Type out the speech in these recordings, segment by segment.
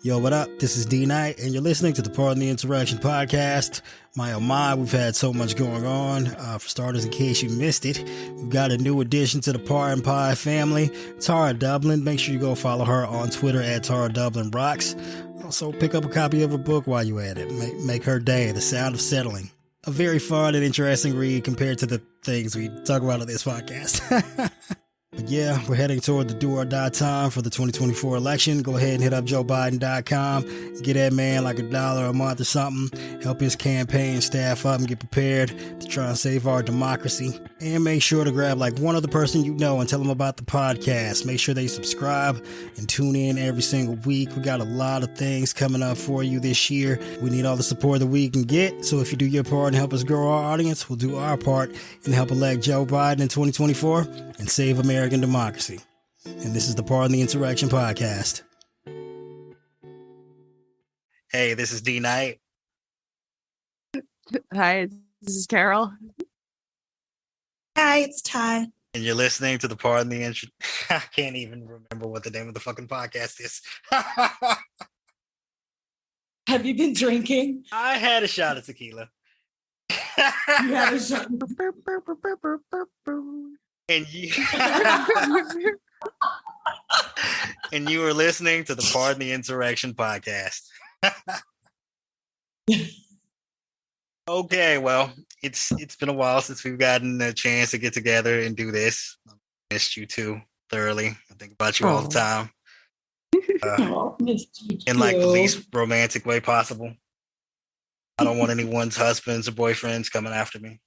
Yo, what up? This is D Knight, and you're listening to the Pardon the Insurrection podcast. My oh my, we've had so much going on. For starters, in case you missed it, we've got a new addition to the Pardon Pie family, Tara Dublin. Make sure you go follow her on Twitter at Tara Dublin Rocks. Also, pick up a copy of her book while you're at it. Make her day, The Sound of Settling. A very fun and interesting read compared to the things we talk about on this podcast. But yeah, we're heading toward the do or die time for the 2024 election. Go ahead and hit up JoeBiden.com. Get that man like $1 a month or something. Help his campaign staff up and get prepared to try and save our democracy. And make sure to grab like one other person you know and tell them about the podcast. Make sure they subscribe and tune in every single week. We got a lot of things coming up for you this year. We need all the support that we can get. So if you do your part and help us grow our audience, we'll do our part and help elect Joe Biden in 2024 and save American democracy. And this is the Pardon the Insurrection podcast. Hey, this is D Knight. Hi, this is Carol. Hi, it's Ty. And you're listening to the Pardon the Insurrection. I can't even remember what the name of the fucking podcast is. Have you been drinking? I had a shot of tequila. You had a shot. And you and you were listening to the Pardon the Insurrection podcast. Okay, well, it's been a while since we've gotten a chance to get together and do this. I missed you too thoroughly. I think about you all the time. Missed you In like the too. least romantic way possible. I don't want anyone's husbands or boyfriends coming after me.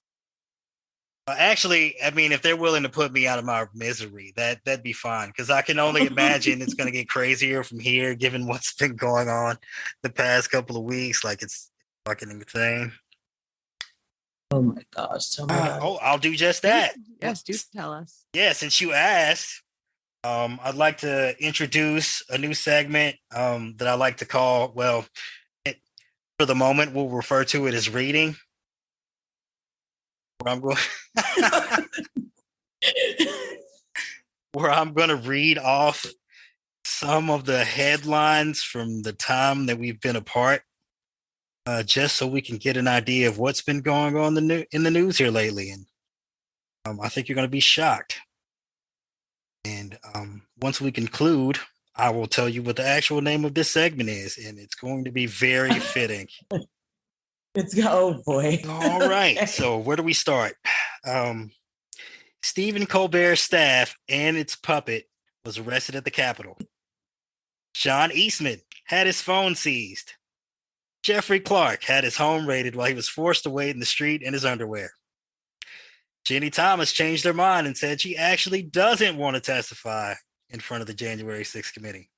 Actually, I mean, if they're willing to put me out of my misery, that'd be fine. Because I can only imagine it's going to get crazier from here, given what's been going on the past couple of weeks. Like, it's fucking insane. Oh my gosh. Tell me about it. I'll do just that. Yes, do tell us. Yeah, since you asked, I'd like to introduce a new segment that I like to call, well, for the moment, we'll refer to it as reading. Where I'm going to read off some of the headlines from the time that we've been apart, just so we can get an idea of what's been going on in the news here lately. And I think you're going to be shocked. And once we conclude, I will tell you what the actual name of this segment is, and it's going to be very fitting. Oh boy. All right. So where do we start? Stephen Colbert's staff and its puppet was arrested at the Capitol. Sean Eastman had his phone seized. Jeffrey Clark had his home raided while he was forced to wait in the street in his underwear. Jenny Thomas changed her mind and said she actually doesn't want to testify in front of the January 6th committee.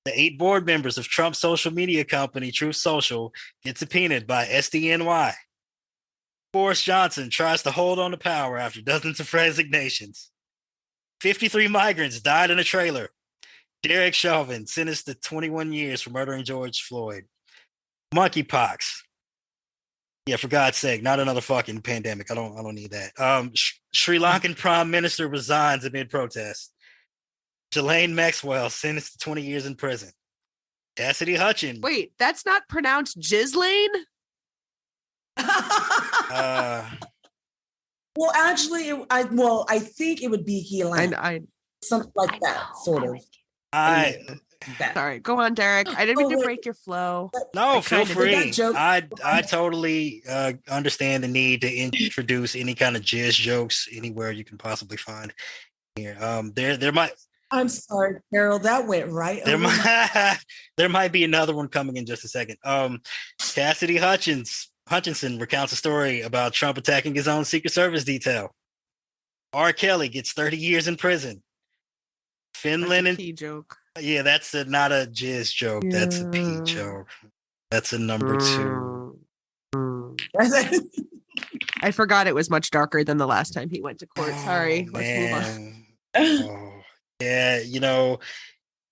The 8 board members of Trump's social media company, Truth Social, get subpoenaed by SDNY. Boris Johnson tries to hold on to power after dozens of resignations. 53 migrants died in a trailer. Derek Chauvin sentenced to 21 years for murdering George Floyd. Monkeypox. Yeah, for God's sake, not another fucking pandemic. I don't need that. Sri Lankan Prime Minister resigns amid protests. Ghislaine Maxwell sentenced to 20 years in prison. Cassidy Hutchins. Wait, that's not pronounced Ghislaine? Well, actually, I think it would be Ghislaine. Something like that, sort of. Sorry, go on, Derek. I didn't mean to break your flow. No, feel free. Joke- I totally understand the need to introduce any kind of jizz jokes anywhere you can possibly find here. There might. I'm sorry, Carol. That went right. There might be another one coming in just a second. Cassidy Hutchinson recounts a story about Trump attacking his own Secret Service detail. R. Kelly gets 30 years in prison. Finland and P joke. Yeah, that's not a jizz joke. Yeah. That's a P joke. That's a number 2. I forgot it was much darker than the last time he went to court. Sorry. Let's move on. Yeah, you know,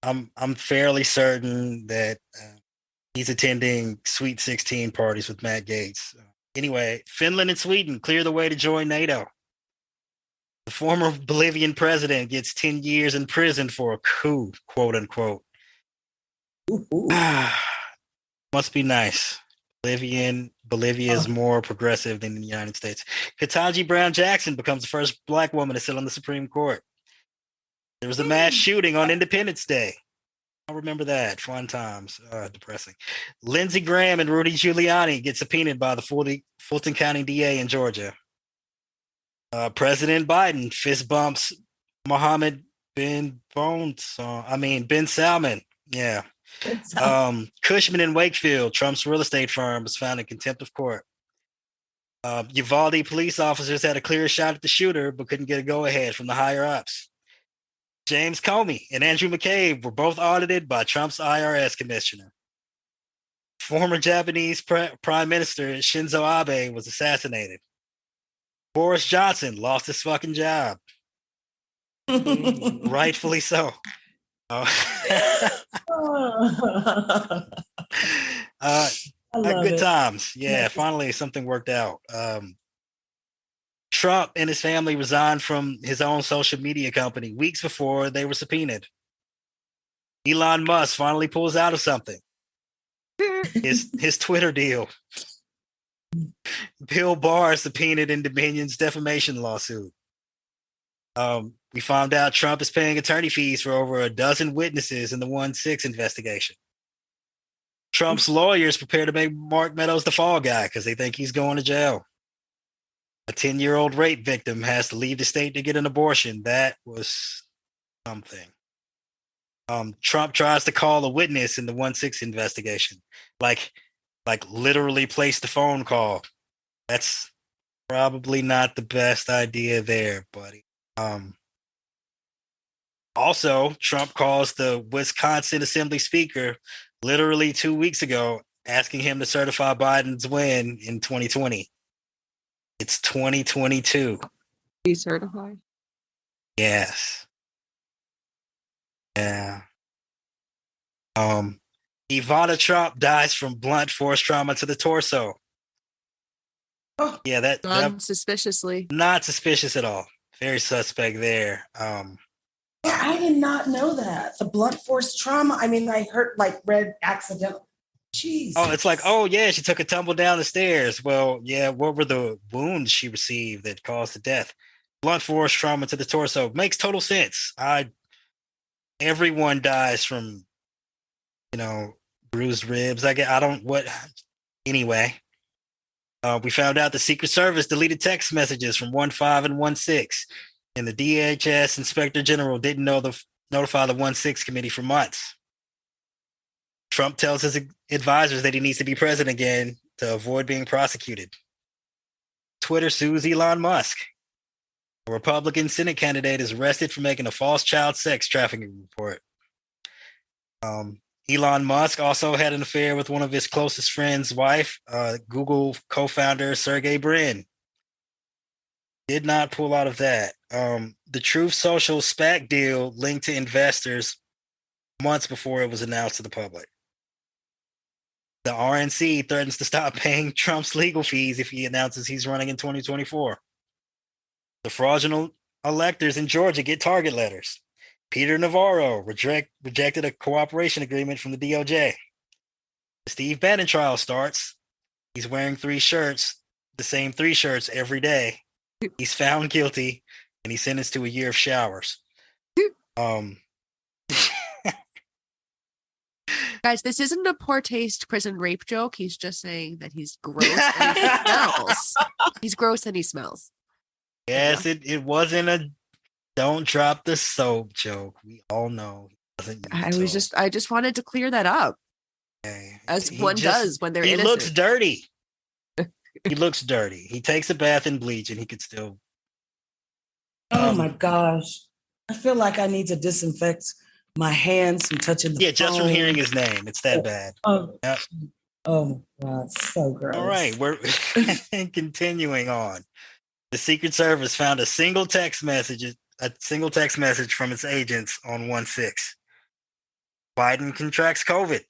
I'm fairly certain that he's attending Sweet 16 parties with Matt Gaetz. Anyway, Finland and Sweden clear the way to join NATO. The former Bolivian president gets 10 years in prison for a coup, quote unquote. Must be nice. Bolivia is more progressive than the United States. Ketanji Brown Jackson becomes the first Black woman to sit on the Supreme Court. There was a mass shooting on Independence Day. I remember that. Fun times. Depressing. Lindsey Graham and Rudy Giuliani get subpoenaed by the Fulton County DA in Georgia. President Biden fist bumps Mohammed bin Salman. Yeah. Cushman and Wakefield, Trump's real estate firm, was found in contempt of court. Uvalde police officers had a clear shot at the shooter, but couldn't get a go-ahead from the higher-ups. James Comey and Andrew McCabe were both audited by Trump's IRS commissioner. Former Japanese Prime Minister Shinzo Abe was assassinated. Boris Johnson lost his fucking job. Rightfully so. Good times. Yeah, finally something worked out. Trump and his family resigned from his own social media company weeks before they were subpoenaed. Elon Musk finally pulls out of something. His Twitter deal. Bill Barr subpoenaed in Dominion's defamation lawsuit. We found out Trump is paying attorney fees for over a dozen witnesses in the 1-6 investigation. Trump's lawyers prepare to make Mark Meadows the fall guy because they think he's going to jail. A 10-year-old rape victim has to leave the state to get an abortion. That was something. Trump tries to call a witness in the 1-6 investigation. Like literally place the phone call. That's probably not the best idea there, buddy. Also, Trump calls the Wisconsin Assembly Speaker literally 2 weeks ago, asking him to certify Biden's win in 2020. It's 2022. Be certified? Yes. Yeah. Ivana Trump dies from blunt force trauma to the torso. Oh, yeah, that suspiciously. Not suspicious at all. Very suspect there. Yeah, I did not know that. The blunt force trauma. I mean, I read accidental. Jeez. Oh, it's like, oh yeah, she took a tumble down the stairs. Well, yeah, what were the wounds she received that caused the death? Blunt force trauma to the torso. Makes total sense. Everyone dies from, bruised ribs. Anyway. We found out the Secret Service deleted text messages from 1-5 and 1-6, and the DHS Inspector General didn't notify the 1-6 committee for months. Trump tells his advisors that he needs to be president again to avoid being prosecuted. Twitter sues Elon Musk. A Republican Senate candidate is arrested for making a false child sex trafficking report. Elon Musk also had an affair with one of his closest friends' wife, Google co-founder Sergey Brin. Did not pull out of that. The Truth Social SPAC deal linked to investors months before it was announced to the public. The RNC threatens to stop paying Trump's legal fees if he announces he's running in 2024. The fraudulent electors in Georgia get target letters. Peter Navarro rejected a cooperation agreement from the DOJ. The Steve Bannon trial starts. He's wearing 3 shirts, the same 3 shirts every day. He's found guilty, and he's sentenced to a year of showers. Guys, this isn't a poor taste prison rape joke. He's just saying that he's gross and he smells. He's gross and he smells. Yes, it wasn't a don't drop the soap joke. We all know he doesn't use soap. I just wanted to clear that up. Okay. As one does when they're innocent. He looks dirty. He looks dirty. He takes a bath in bleach and he could still. Oh my gosh. I feel like I need to disinfect my hands from touching the phone. Just from hearing his name. It's that bad. Oh, yep. Oh my God. So gross. All right. We're continuing on. The Secret Service found a single text message from its agents on 1-6. Biden contracts COVID.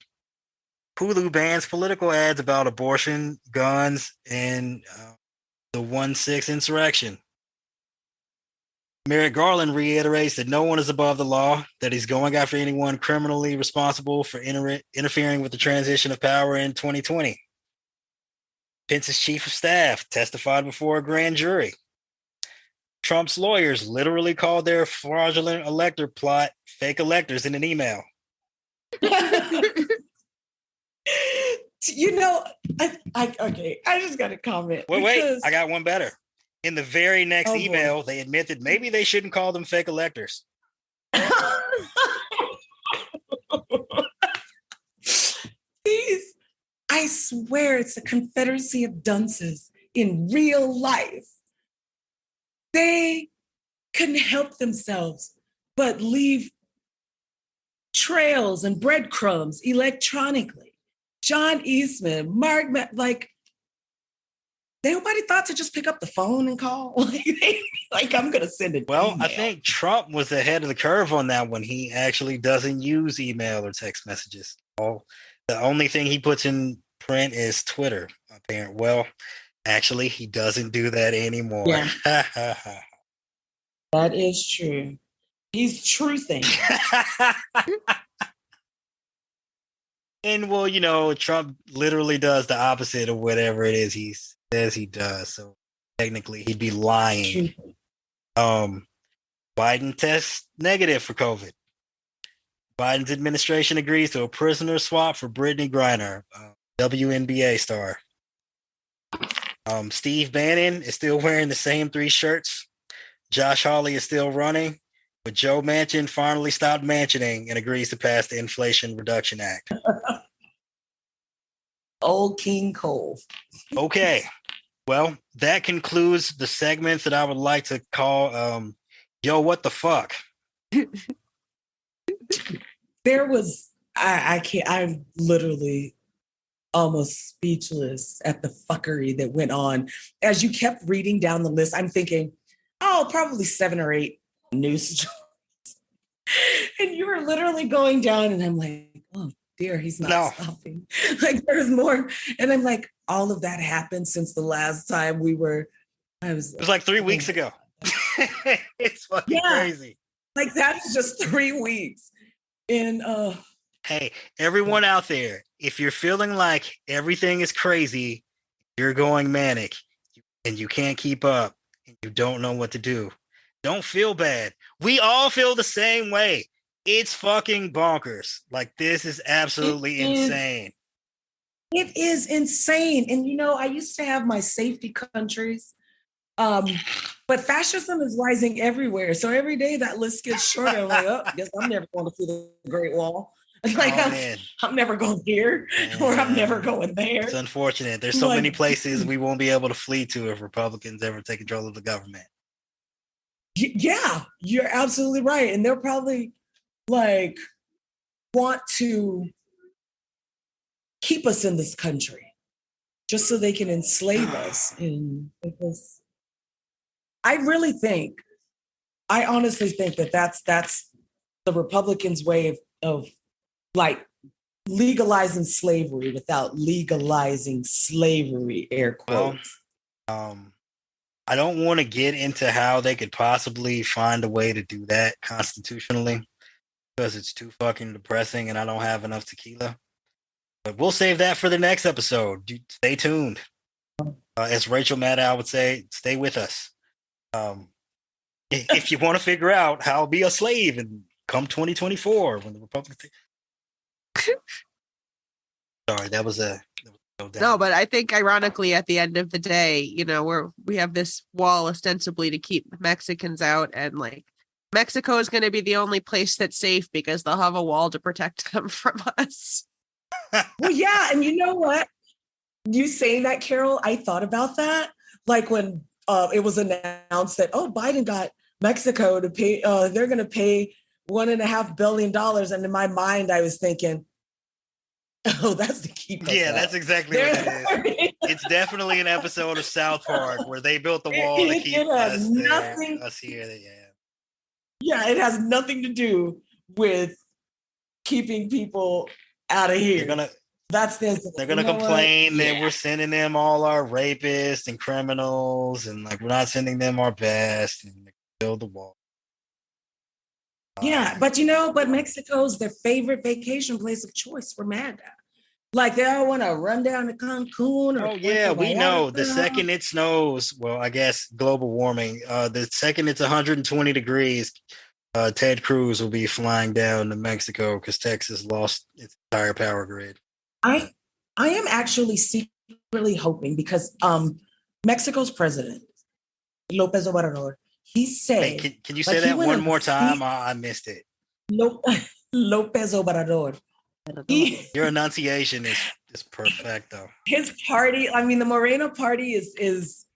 Hulu bans political ads about abortion, guns, and the 1-6 insurrection. Merrick Garland reiterates that no one is above the law, that he's going after anyone criminally responsible for interfering with the transition of power in 2020. Pence's chief of staff testified before a grand jury. Trump's lawyers literally called their fraudulent elector plot fake electors in an email. You know, I just got to comment. Wait, I got one better. In the very next email, they admit that maybe they shouldn't call them fake electors. These, I swear, it's a confederacy of dunces in real life. They couldn't help themselves but leave trails and breadcrumbs electronically. John Eastman, Mark, nobody thought to just pick up the phone and call. Like I'm going to send it. Well, email. I think Trump was ahead of the curve on that one. He actually doesn't use email or text messages. The only thing he puts in print is Twitter. Apparently, well, actually, he doesn't do that anymore. Yeah. That is true. He's truthing. And well, you know, Trump literally does the opposite of whatever it is he says he does. So technically, he'd be lying. Biden tests negative for COVID. Biden's administration agrees to a prisoner swap for Brittany Griner, WNBA star. Steve Bannon is still wearing the same 3 shirts. Josh Hawley is still running, but Joe Manchin finally stopped mansioning and agrees to pass the Inflation Reduction Act. Old King Cole. Okay. Well, that concludes the segments that I would like to call Yo, What the Fuck? There was, I'm literally almost speechless at the fuckery that went on. As you kept reading down the list, I'm thinking, probably 7 or 8 news stories. And you were literally going down and I'm like, oh dear, he's not stopping. Like there's more. And I'm like, all of that happened since the last time it was like 3 weeks ago. It's fucking crazy. Like that is just 3 weeks. And hey, everyone out there, if you're feeling like everything is crazy, you're going manic and you can't keep up and you don't know what to do, don't feel bad. We all feel the same way. It's fucking bonkers. Like this is absolutely insane. It is insane. And you know, I used to have my safety countries. But fascism is rising everywhere. So every day that list gets shorter. I'm like, guess I'm never going to see the Great Wall. Like I'm never going here or I'm never going there. It's unfortunate. There's so many places we won't be able to flee to if Republicans ever take control of the government. Yeah, you're absolutely right. And they'll probably want to keep us in this country just so they can enslave us. And because I honestly think that that's the Republicans' way of legalizing slavery without legalizing slavery, air quotes. Well, I don't want to get into how they could possibly find a way to do that constitutionally because it's too fucking depressing and I don't have enough tequila. But we'll save that for the next episode. Stay tuned. As Rachel Maddow would say, stay with us. If you want to figure out how to be a slave and come 2024 when the Republicans... Sorry, that was a... No, but I think ironically at the end of the day, you know, we have this wall ostensibly to keep Mexicans out, and Mexico is going to be the only place that's safe because they'll have a wall to protect them from us. Well, yeah, and you know what? You saying that, Carol, I thought about that. Like when it was announced that, Biden got Mexico to pay, they're going to pay $1.5 billion. And in my mind, I was thinking, that's to keep us out. That's exactly what it is. It's definitely an episode of South Park where they built the wall to keep us here. Yeah, it has nothing to do with keeping people out of here. They're gonna complain that we're sending them all our rapists and criminals, and we're not sending them our best. And build the wall. Yeah, but Mexico's their favorite vacation place of choice for MAGA. Like they all want to run down to Cancun or Oh yeah, Puerto we know. The Vallarta. second it snows, well, I guess global warming. The second it's 120 degrees, Ted Cruz will be flying down to Mexico because Texas lost its entire power grid. I am actually secretly hoping because Mexico's president López Obrador, he said, Hey, can you say that one more time? I missed it. López Obrador. Your enunciation is perfecto. His party, I mean, the Morena party is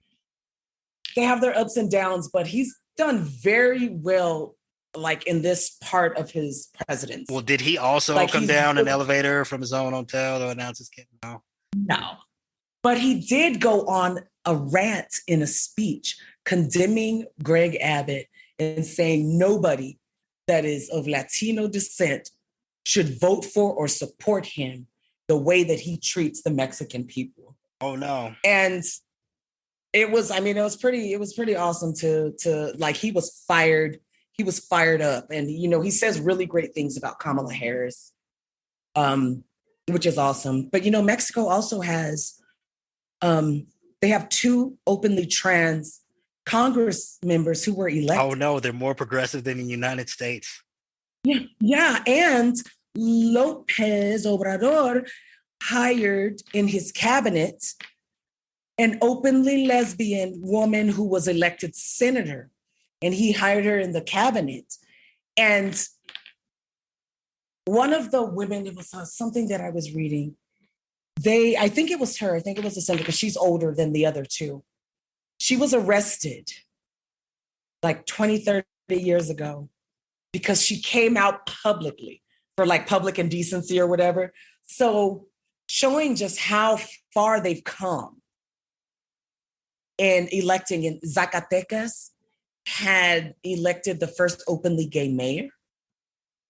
they have their ups and downs, but he's done very well, like in this part of his presidency. Well, did he also come down an elevator from his own hotel to announce his kid? No. But he did go on a rant in a speech condemning Greg Abbott and saying nobody that is of Latino descent should vote for or support him the way that he treats the Mexican people. Oh no. And it was pretty awesome to like he was fired up, and he says really great things about Kamala Harris, which is awesome. But Mexico also has they have 2 openly trans Congress members who were elected. Oh no, they're more progressive than the United States. Yeah, and López Obrador hired in his cabinet an openly lesbian woman who was elected senator, and he hired her in the cabinet. And one of the women, it was something that I was reading, I think it was the senator, because she's older than the other 2. She was arrested like 20, 30 years ago because she came out publicly for like public indecency or whatever. So showing just how far they've come in electing. In Zacatecas had elected the first openly gay mayor.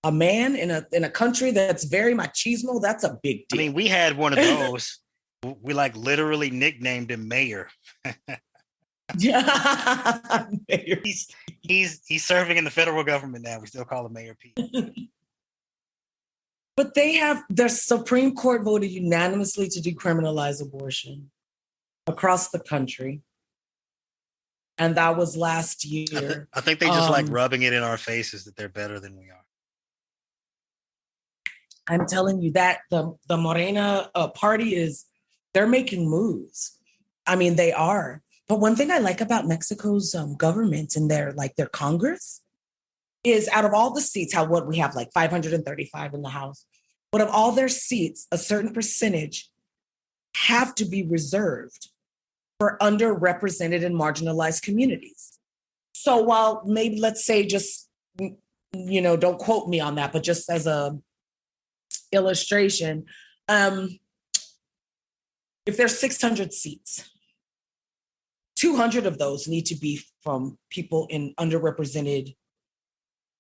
A man in a country that's very machismo, that's a big deal. I mean, we had one of those. We like literally nicknamed him Mayor. Yeah. He's serving in the federal government now. We still call him Mayor Pete. But their Supreme Court voted unanimously to decriminalize abortion across the country. And that was last year. I think they just like rubbing it in our faces that they're better than we are. I'm telling you that the Morena party they're making moves. I mean, they are. But one thing I like about Mexico's government and their Congress is out of all the seats, what we have like 535 in the House, but of all their seats, a certain percentage have to be reserved for underrepresented and marginalized communities. So while maybe, let's say, just, don't quote me on that, but just as a illustration, if there's 600 seats, 200 of those need to be from people in underrepresented,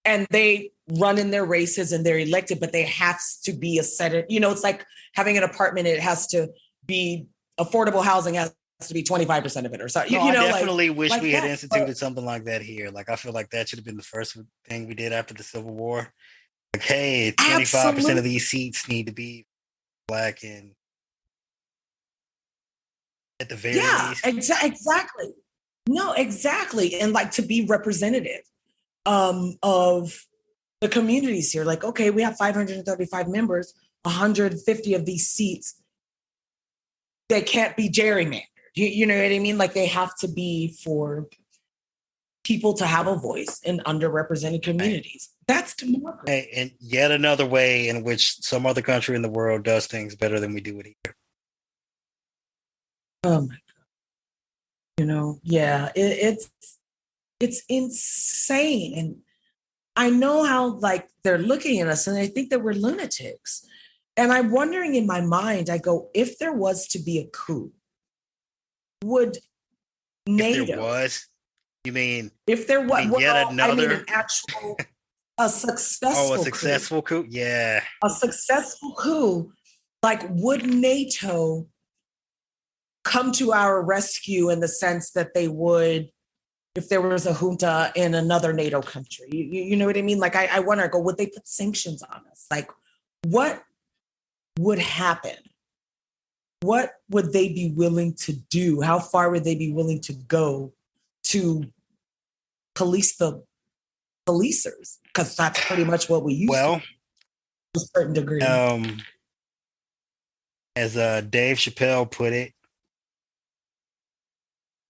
and they run in their races and they're elected, but they have to be a set of, it's like having an apartment, it has to be affordable housing, has to be 25% of it or something. I definitely wish we had instituted something like that here. Like, I feel like that should have been the first thing we did after the Civil War. Like, hey, 25% of these seats need to be Black and at the very least. Exactly. No, exactly. And like to be representative of the communities here. Like, okay, we have 535 members, 150 of these seats, they can't be gerrymandered. You know what I mean? Like they have to be for people to have a voice in underrepresented communities. That's democracy. Hey, and yet another way in which some other country in the world does things better than we do it here. Oh my God. Yeah, it's insane. And I know how like they're looking at us and they think that we're lunatics. And I'm wondering in my mind, I go, if there was to be a coup, would NATO? If there was? You mean? If there was, yet another? I mean an actual, a successful a successful coup? Yeah. A successful coup. Like, would NATO come to our rescue in the sense that they would if there was a junta in another NATO country. You know what I mean? Like, I wonder, would they put sanctions on us? Like, what would happen? What would they be willing to do? How far would they be willing to go to police the policers? Because that's pretty much what we used to a certain degree. As Dave Chappelle put it,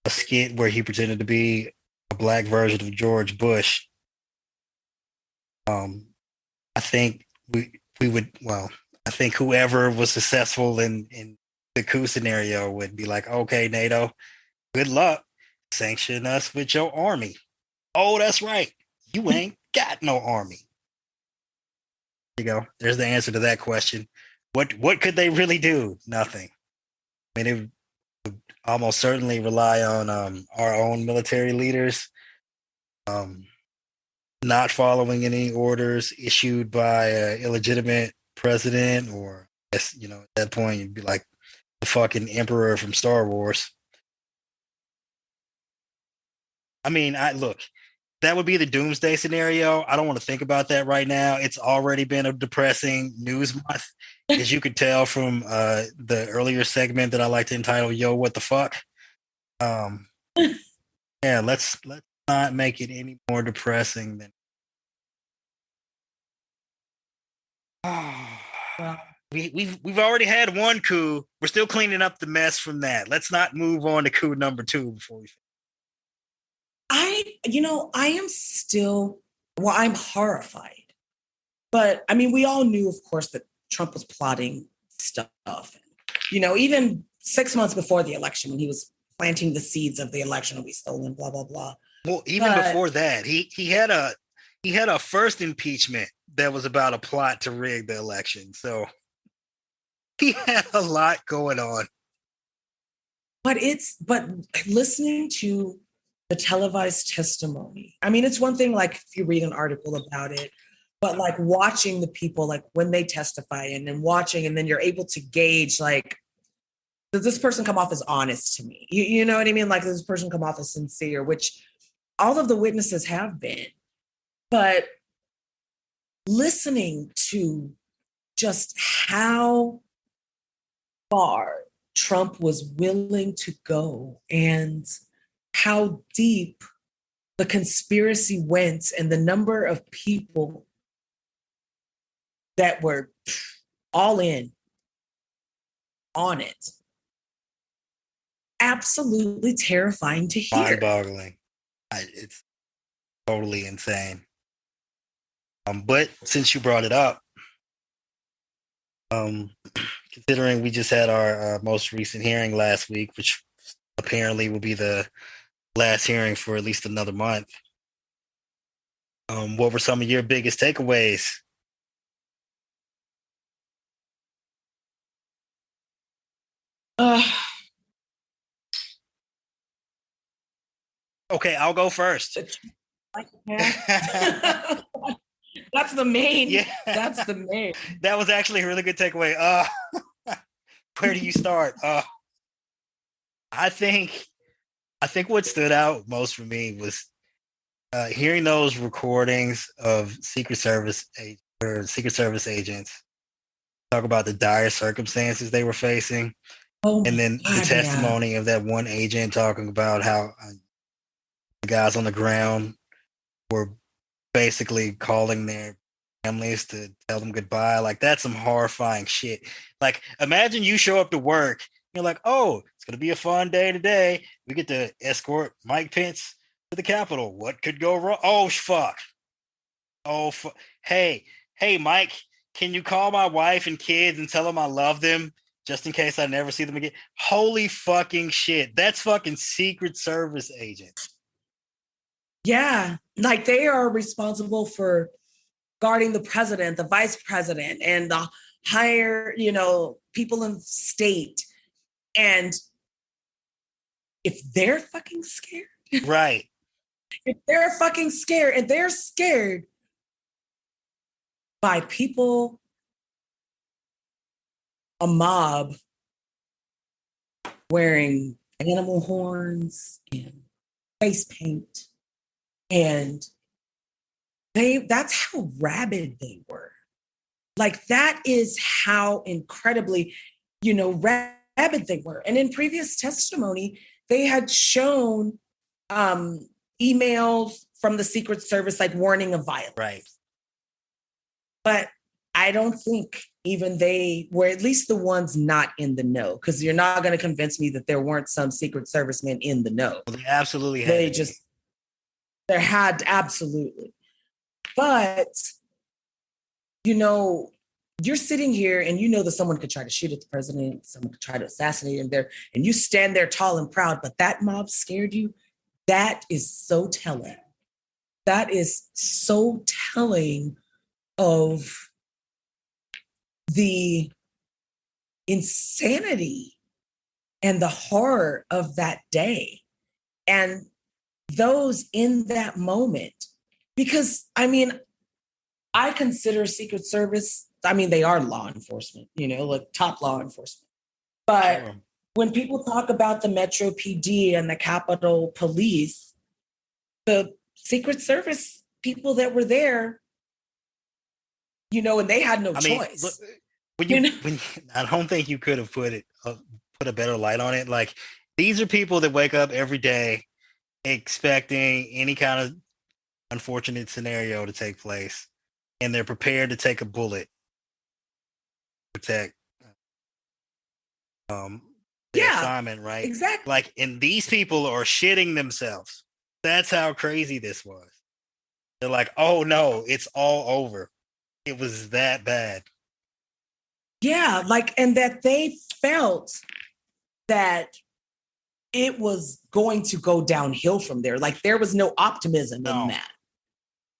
a skit where he pretended to be a black version of George Bush. I think we would. Well, I think whoever was successful in the coup scenario would be like, okay, NATO, good luck. Sanction us with your army. Oh, that's right. You ain't got no army. There you go. There's the answer to that question. What could they really do? Nothing. I mean, it would almost certainly rely on our own military leaders not following any orders issued by an illegitimate president, or, you know, at that point you'd be like the fucking emperor from Star Wars. I mean, look, that would be the doomsday scenario. I don't want to think about that right now. It's already been a depressing news month, as you could tell from the earlier segment that I like to entitle "Yo, what the fuck." Yeah, let's not make it any more depressing than. Well, we've already had one coup. We're still cleaning up the mess from that. Let's not move on to coup number 2 before we. I am still, well, I'm horrified. But I mean, we all knew, of course, that Trump was plotting stuff. Even 6 months before the election, when he was planting the seeds of the election will be stolen, blah, blah, blah. Well, even before that, he had a first impeachment that was about a plot to rig the election. So he had a lot going on. But listening to the televised testimony, I mean, it's one thing, like, if you read an article about it, but like watching the people, like when they testify and then watching, and then you're able to gauge, like, does this person come off as honest to me? You know what I mean? Like, does this person come off as sincere, which all of the witnesses have been. But listening to just how far Trump was willing to go and how deep the conspiracy went and the number of people that were all in on it. Absolutely terrifying to hear. Mind-boggling. It's totally insane. But since you brought it up, considering we just had our most recent hearing last week, which apparently will be the last hearing for at least another month, what were some of your biggest takeaways? Okay, I'll go first. That's the main. Yeah. That's the main. That was actually a really good takeaway. Where do you start? I think what stood out most for me was hearing those recordings of Secret Service agents talk about the dire circumstances they were facing. And then the testimony of that one agent talking about how the guys on the ground were basically calling their families to tell them goodbye. Like, that's some horrifying shit. Like, imagine you show up to work, you're like, oh, it's going to be a fun day today. We get to escort Mike Pence to the Capitol. What could go wrong? Oh, fuck. Oh, hey, Mike, can you call my wife and kids and tell them I love them just in case I never see them again? Holy fucking shit. That's fucking Secret Service agents. Yeah, like, they are responsible for guarding the president, the vice president, and the higher, people in state. And if they're fucking scared, right? If they're fucking scared, and they're scared by people, a mob wearing animal horns and face paint. And that's how rabid they were. Like, that is how incredibly, rabid they were. And in previous testimony, they had shown emails from the Secret Service, like warning of violence. Right. But I don't think even they were, at least the ones not in the know, because you're not going to convince me that there weren't some Secret Servicemen in the know. Well, they absolutely had. There had, absolutely. But, you're sitting here and that someone could try to shoot at the president, someone could try to assassinate him there, and you stand there tall and proud, but that mob scared you. That is so telling. That is so telling of the insanity and the horror of that day. And those in that moment, because I consider Secret Service, they are law enforcement, like top law enforcement. But Sure. When people talk about the Metro PD and the Capitol Police, the Secret Service people that were there, and they had no choice. Look, I don't think you could have put a better light on it. Like, these are people that wake up every day expecting any kind of unfortunate scenario to take place, and they're prepared to take a bullet to protect the assignment, right? Exactly. Like, and these people are shitting themselves. That's how crazy this was. They're like, oh no, it's all over. It was that bad. Yeah, and that they felt that it was going to go downhill from there. Like, there was no optimism in that.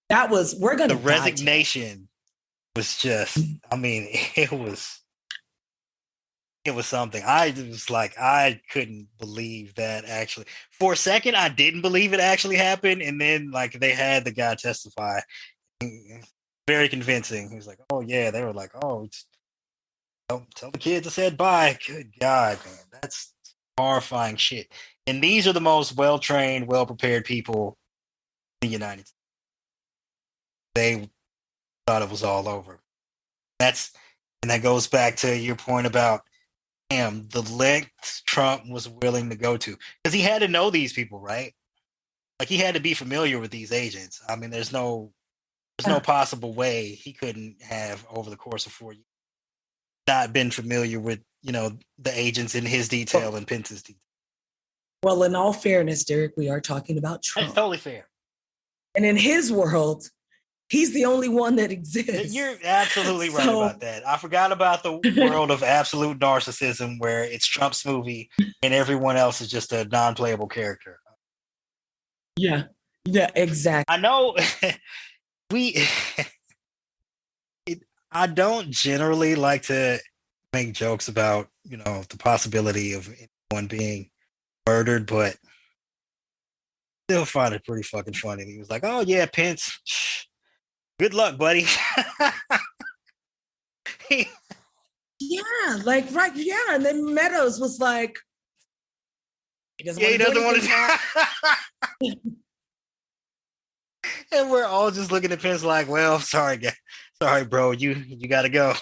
That was, we're going to the resignation was just, it was something. I couldn't believe that actually. For a second, I didn't believe it actually happened. And then they had the guy testify. Very convincing. He was like, oh yeah. They were like, oh, tell the kids I said bye. Good God, man. That's horrifying shit. And these are the most well-trained, well-prepared people in the United States. They thought it was all over. And that goes back to your point about the lengths Trump was willing to go to, because he had to know these people, right? Like, he had to be familiar with these agents. There's no possible way he couldn't have, over the course of 4 years, not been familiar with the agents in his detail and Pence's detail. Well, in all fairness, Derek, we are talking about Trump. That's totally fair. And in his world, he's the only one that exists. You're absolutely right about that. I forgot about the world of absolute narcissism where it's Trump's movie and everyone else is just a non-playable character. Yeah, exactly. I know I don't generally like to make jokes about, the possibility of anyone being murdered, but still find it pretty fucking funny. He was like, oh yeah, Pence, good luck, buddy. Right. Yeah. And then Meadows was like, he doesn't want to. And we're all just looking at Pence like, well, sorry, bro, you got to go.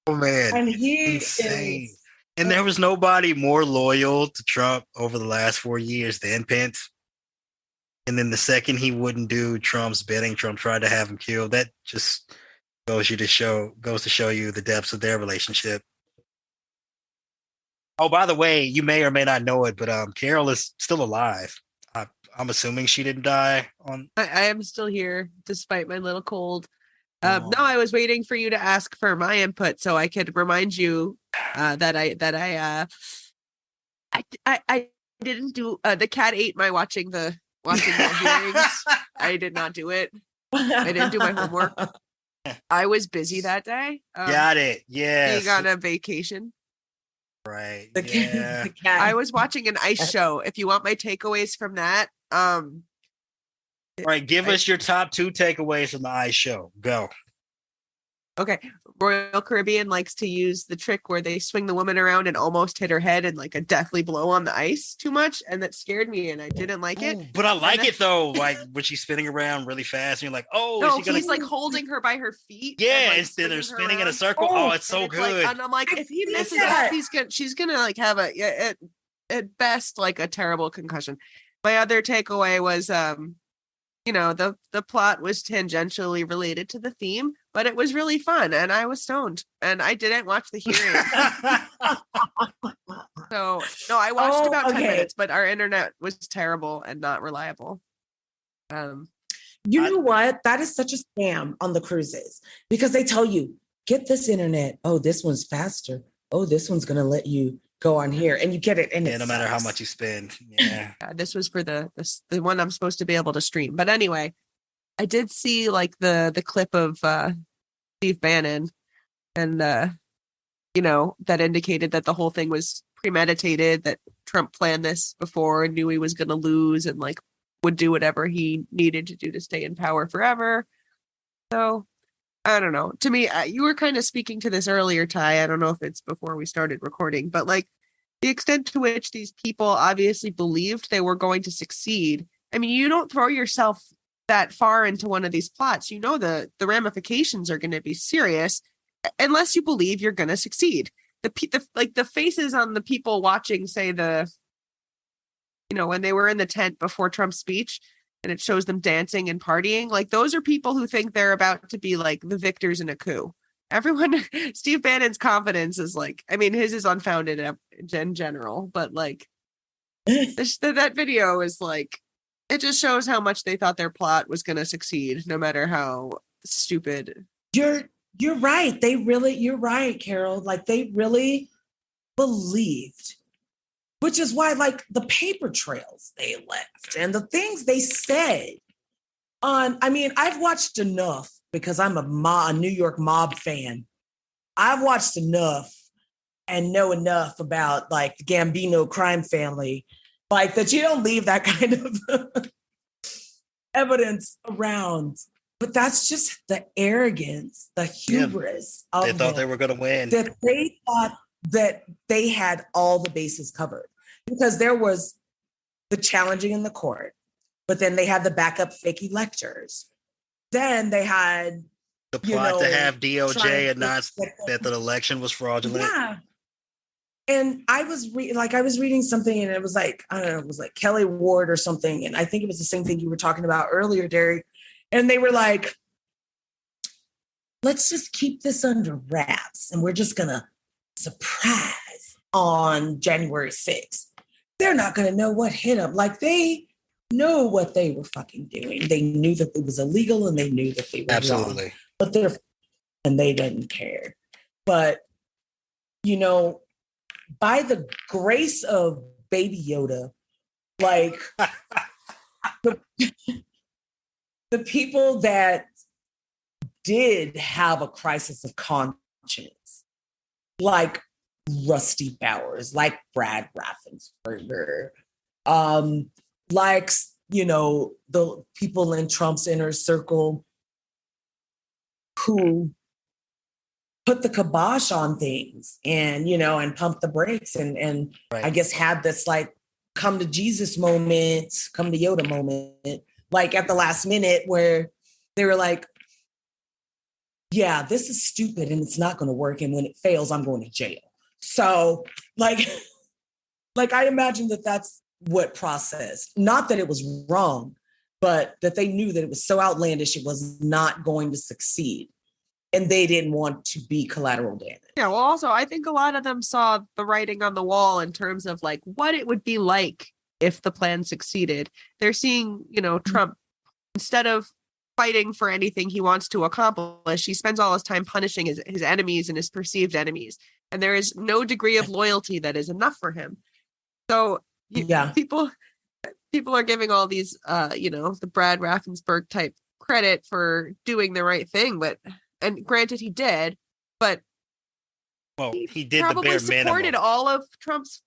Oh man, and he insane. is. And there was nobody more loyal to Trump over the last 4 years than Pence. And then the second he wouldn't do Trump's bidding, Trump tried to have him killed. That just goes to show you the depths of their relationship. Oh, by the way, you may or may not know it, but Carol is still alive. I'm assuming she didn't die on. I am still here despite my little cold. No, I was waiting for you to ask for my input so I could remind you that I didn't do the cat ate my watching the hearings. I did not do it. I didn't do my homework. I was busy that day. Got it. Yeah. Being on a vacation. Right. The cat. I was watching an ice show. If you want my takeaways from that, all right, give us your top 2 takeaways from the ice show. Go. Okay. Royal Caribbean likes to use the trick where they swing the woman around and almost hit her head and like a deathly blow on the ice too much. And that scared me and I didn't like it. Ooh, but I like then, it though. Like when she's spinning around really fast, and you're like, oh, no, is she gonna... he's like holding her by her feet. Yeah, and, like, instead they're swinging her spinning in a around. circle. Oh, it's so And it's good. Like, and I'm like, if he misses that. that, she's gonna like have at best like a terrible concussion. My other takeaway was the plot was tangentially related to the theme, but it was really fun and I was stoned and I didn't watch the hearing. So no, I watched about 10 minutes, but our internet was terrible and not reliable. You know what? That is such a scam on the cruises because they tell you, get this internet. Oh, this one's faster. Oh, this one's going to let you go on here and you get it. And no matter how much you spend. Yeah. This was for the one I'm supposed to be able to stream. But anyway, I did see like the clip of Steve Bannon and that indicated that the whole thing was premeditated, that Trump planned this before and knew he was going to lose and like would do whatever he needed to do to stay in power forever. So I don't know. To me, you were kind of speaking to this earlier, Ty. I don't know if it's before we started recording, but like the extent to which these people obviously believed they were going to succeed. I mean, you don't throw yourself that far into one of these plots. You know, the ramifications are going to be serious unless you believe you're going to succeed. The faces on the people watching, say when they were in the tent before Trump's speech and it shows them dancing and partying, like those are people who think they're about to be like the victors in a coup. Everyone, Steve Bannon's confidence is like, I mean, his is unfounded in general, but like that video is like, it just shows how much they thought their plot was going to succeed, no matter how stupid. You're right. You're right, Carol. Like they really believed, which is why like the paper trails they left and the things they said I've watched enough because I'm a New York mob fan. I've watched enough and know enough about like the Gambino crime family, like that you don't leave that kind of evidence around. But that's just the arrogance, the hubris of they thought they were going to win. That they thought that they had all the bases covered because there was the challenging in the court, but then they had the backup fake electors. Then they had the plot to have DOJ announce that the election was fraudulent. Yeah. And I was reading something and it was like, I don't know, it was like Kelly Ward or something. And I think it was the same thing you were talking about earlier, Derek. And they were like, let's just keep this under wraps. And we're just going to surprise on January 6th. They're not going to know what hit them. Like they know what they were fucking doing. They knew that it was illegal and they knew that they were absolutely wrong. But they didn't care. But, by the grace of Baby Yoda, like the people that did have a crisis of conscience, like Rusty Bowers, like Brad Raffensperger, like, the people in Trump's inner circle who put the kibosh on things and, and pump the brakes and right. I guess had this like come to Jesus moment, come to Yoda moment, like at the last minute where they were like, yeah, this is stupid and it's not going to work. And when it fails, I'm going to jail. So like I imagine that that's what processed, not that it was wrong, but that they knew that it was so outlandish, it was not going to succeed. And they didn't want to be collateral damage. Yeah, well, also, I think a lot of them saw the writing on the wall in terms of like what it would be like if the plan succeeded. They're seeing, Trump, instead of fighting for anything he wants to accomplish, he spends all his time punishing his enemies and his perceived enemies. And there is no degree of loyalty that is enough for him. So people are giving all these, the Brad Raffensperger type credit for doing the right thing, and granted, he did, but he did probably the bare supported minimum. all of Trump's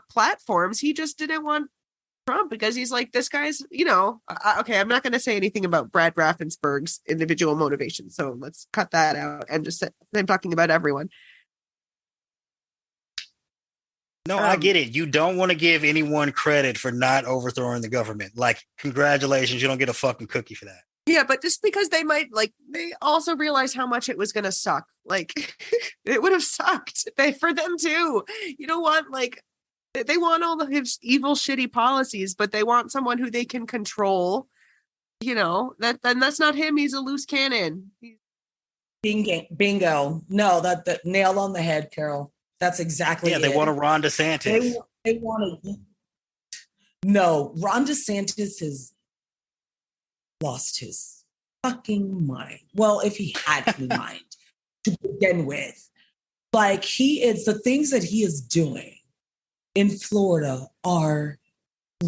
platforms. He just didn't want Trump because he's like, this guy's, okay, I'm not going to say anything about Brad Raffensperger's individual motivation. So let's cut that out and just say, I'm talking about everyone. No, I get it. You don't want to give anyone credit for not overthrowing the government. Like, congratulations, you don't get a fucking cookie for that. Yeah, but just because they might, like, they also realize how much it was going to suck. Like, it would have sucked for them too. You don't want, like, they want all of his evil, shitty policies, but they want someone who they can control. That's not him. He's a loose cannon. Bingo. No, that nail on the head, Carol. That's exactly it. They want a Ron DeSantis. They want to. No, Ron DeSantis has lost his fucking mind. Well, if he had any mind to begin with. Like, the things that he is doing in Florida are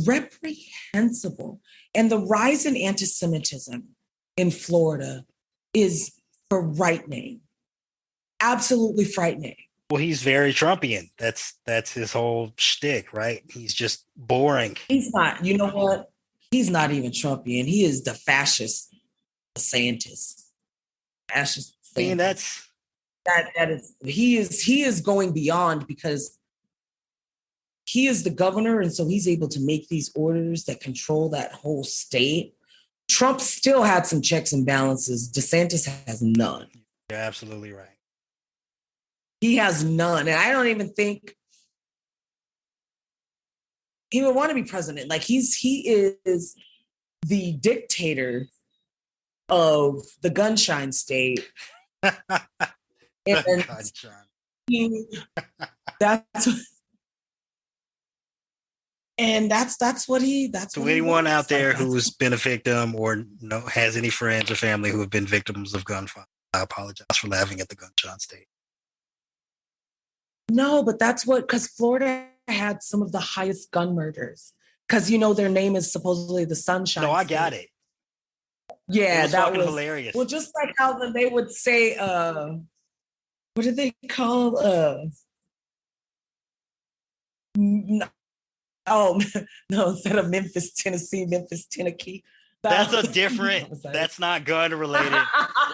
reprehensible. And the rise in anti-Semitism in Florida is frightening. Absolutely frightening. Well, he's very Trumpian. That's his whole shtick, right? He's just boring. He's not. You know what? He's not even Trumpian. He is the fascist scientist. Fascist. I mean, that is he is going beyond because he is the governor, and so he's able to make these orders that control that whole state. Trump still had some checks and balances. DeSantis has none. You're absolutely right. He has none. And I don't even think he would want to be president. Like, he is the dictator of the gunshine state. And that's what he. So anyone out there who's been a victim or has any friends or family who have been victims of gunfire, I apologize for laughing at the gunshine state. No, but that's because Florida had some of the highest gun murders. Because their name is supposedly the Sunshine. No, I got it. Yeah, that was hilarious. Well, just like how they would say, what did they call? No, instead of Memphis, Tennessee, Memphis, Tennessee. That's a different. That's not gun related.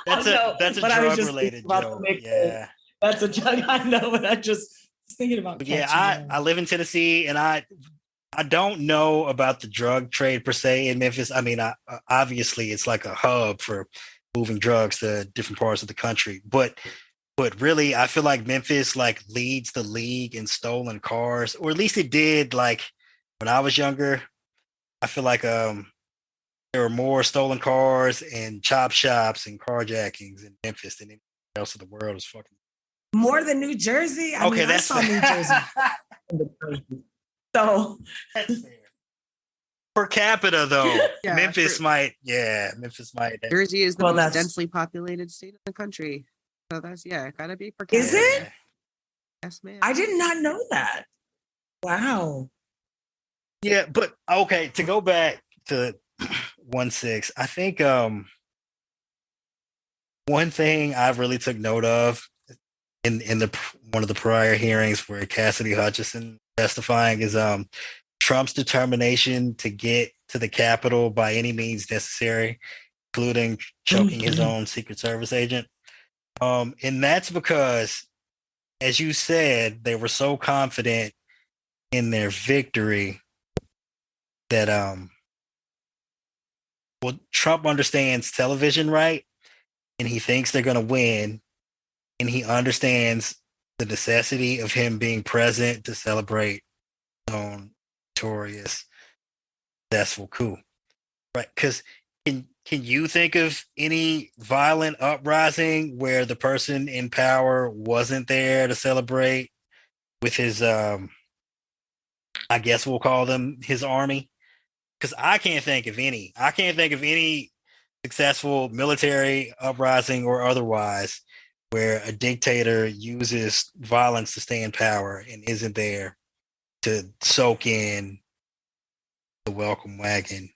That's a drug related joke. Yeah. That's a joke. I know, but I just was thinking about. I live in Tennessee, and I don't know about the drug trade per se in Memphis. I mean, obviously it's like a hub for moving drugs to different parts of the country, but really, I feel like Memphis leads the league in stolen cars, or at least it did. Like when I was younger, I feel like there were more stolen cars and chop shops and carjackings in Memphis than anywhere else in the world. Is fucking. More than New Jersey? I saw New Jersey. So that's fair. Per capita, though, Memphis might. Jersey is the most densely populated state in the country. So that's, gotta be per capita. Is it? Yes, ma'am. I did not know that. Wow. Yeah, but okay, to go back to 1-6, I think one thing I've really took note of in one of the prior hearings where Cassidy Hutchinson testifying is Trump's determination to get to the Capitol by any means necessary, including choking his own Secret Service agent. And that's because, as you said, they were so confident in their victory that Trump understands television, right? And he thinks they're going to win. And he understands the necessity of him being present to celebrate his own victorious, successful coup. Right? Because can you think of any violent uprising where the person in power wasn't there to celebrate with his, I guess we'll call them his army? Because I can't think of any. I can't think of any successful military uprising or otherwise where a dictator uses violence to stay in power and isn't there to soak in the welcome wagon.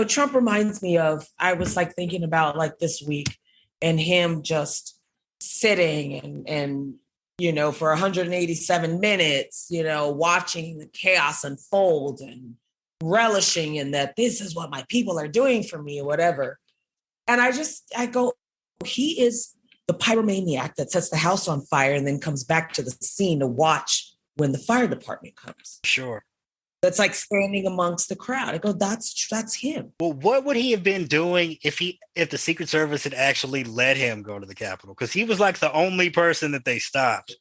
Trump reminds me of, I was thinking about this week and him just sitting and for 187 minutes, watching the chaos unfold and relishing in that this is what my people are doing for me or whatever. And I go, he is the pyromaniac that sets the house on fire and then comes back to the scene to watch when the fire department comes. Sure. That's like standing amongst the crowd. I go, that's him. Well, what would he have been doing if the Secret Service had actually let him go to the Capitol? Because he was like the only person that they stopped,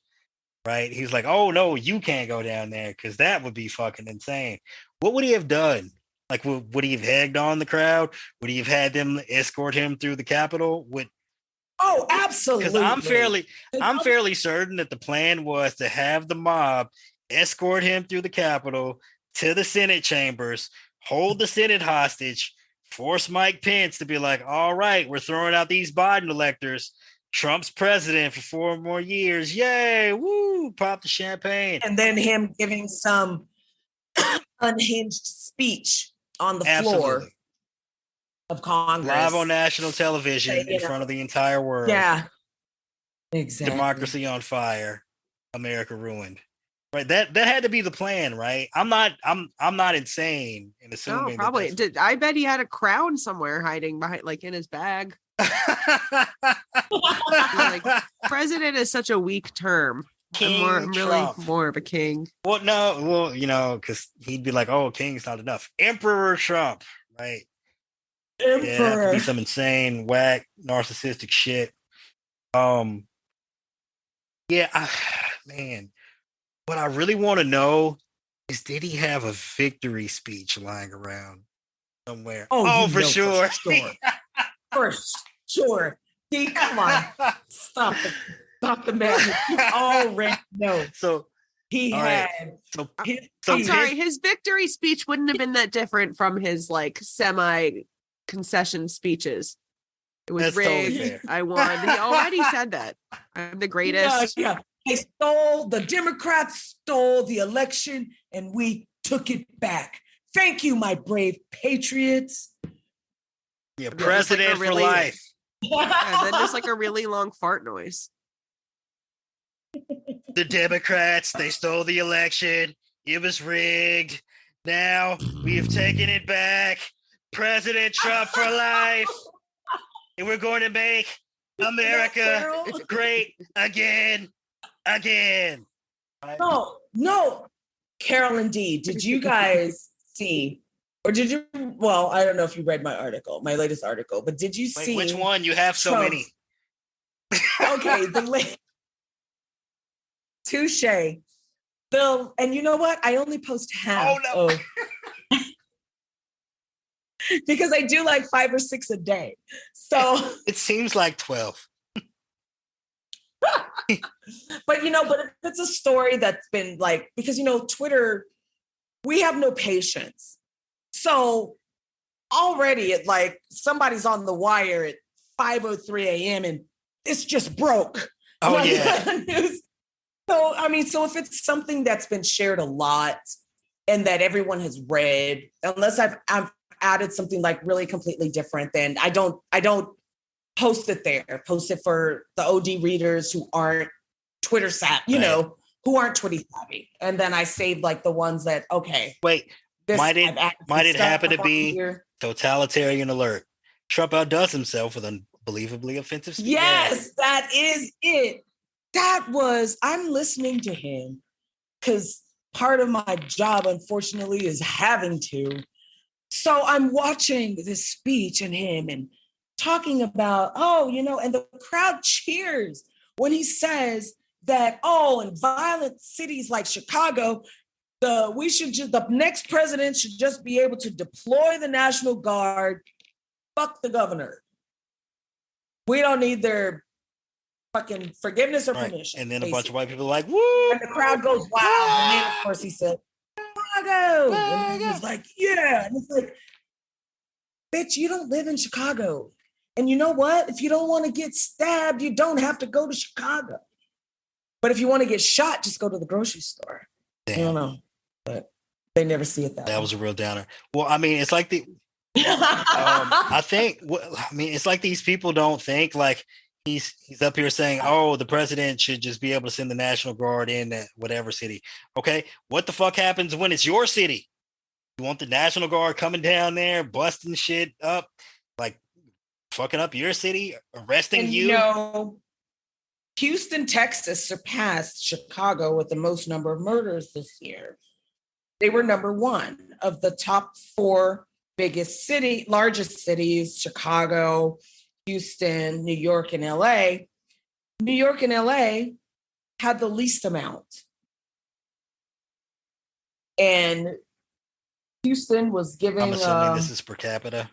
right? He was like, oh, no, you can't go down there because that would be fucking insane. What would he have done? Like, would he have egged on the crowd? Would he have had them escort him through the Capitol? Oh, absolutely. Because I'm fairly certain that the plan was to have the mob escort him through the Capitol to the Senate chambers, hold the Senate hostage, force Mike Pence to be like, all right, we're throwing out these Biden electors. Trump's president for 4 more years. Yay. Woo. Pop the champagne. And then him giving some unhinged speech on the floor of Congress. Live on national television in front of the entire world. Yeah. Exactly. Democracy on fire. America ruined. Right. That had to be the plan, right? I'm not insane in assuming. No, probably. I bet he had a crown somewhere hiding behind, like in his bag. Like, president is such a weak term. I'm really more of a king. Well, no, because he'd be like, "Oh, king's not enough." Emperor Trump, right? Emperor. Yeah, that could be some insane, whack, narcissistic shit. Man. What I really want to know is, did he have a victory speech lying around somewhere? Oh, for sure. For sure. See, come on. Stop the man. You already know. So he had. Right. I'm sorry. His victory speech wouldn't have been that different from his like semi-concession speeches. It was rigged. Totally I won. He already said that. I'm the greatest. Yeah. The Democrats stole the election and we took it back. Thank you, my brave patriots. Yeah, president for life. And then just like a really long fart noise. The Democrats, they stole the election. It was rigged. Now we have taken it back. President Trump for life. And we're going to make America great again. No. Carol and Dee, did you guys see, or did you, well, I don't know if you read my latest article, but did you see? Which one? You have so many. Okay, touche. And you know what? I only post half. Oh, no. Because I do like 5 or 6 a day. So it seems like 12. But if it's a story that's been like, because Twitter, we have no patience. So already at like somebody's on the wire at 5:03 a.m. and it's just broke. Oh, yeah. So if it's something that's been shared a lot and that everyone has read, unless I've added something like really completely different, then I don't post it there. Post it for the OD readers who aren't Twitter savvy, who aren't Twitter savvy. And then I save like the ones that, okay. Wait, might it happen to be totalitarian alert? Trump outdoes himself with unbelievably offensive speech. Yes, that is it. I'm listening to him because part of my job, unfortunately, is having to. So I'm watching this speech and him and talking about, and the crowd cheers when he says that, in violent cities like Chicago, the next president should just be able to deploy the National Guard. Fuck the governor. We don't need their fucking forgiveness or permission. And then basically. A bunch of white people are like, woo! And the crowd goes wild. And then, of course, he said, Chicago. And he was like, yeah. And it's like, bitch, you don't live in Chicago. And you know what? If you don't want to get stabbed, you don't have to go to Chicago. But if you want to get shot, just go to the grocery store. Damn. I don't know. But they never see it that way. That was a real downer. Well, I mean, it's like it's like these people don't think like he's up here saying, "Oh, the president should just be able to send the National Guard in at whatever city." Okay, what the fuck happens when it's your city? You want the National Guard coming down there, busting shit up, like fucking up your city, arresting And you? Houston, Texas surpassed Chicago with the most number of murders this year. They were number one of the top four largest cities: Chicago, Houston, New York, and LA. New York and LA had the least amount. And Houston was giving I'm assuming this is per capita.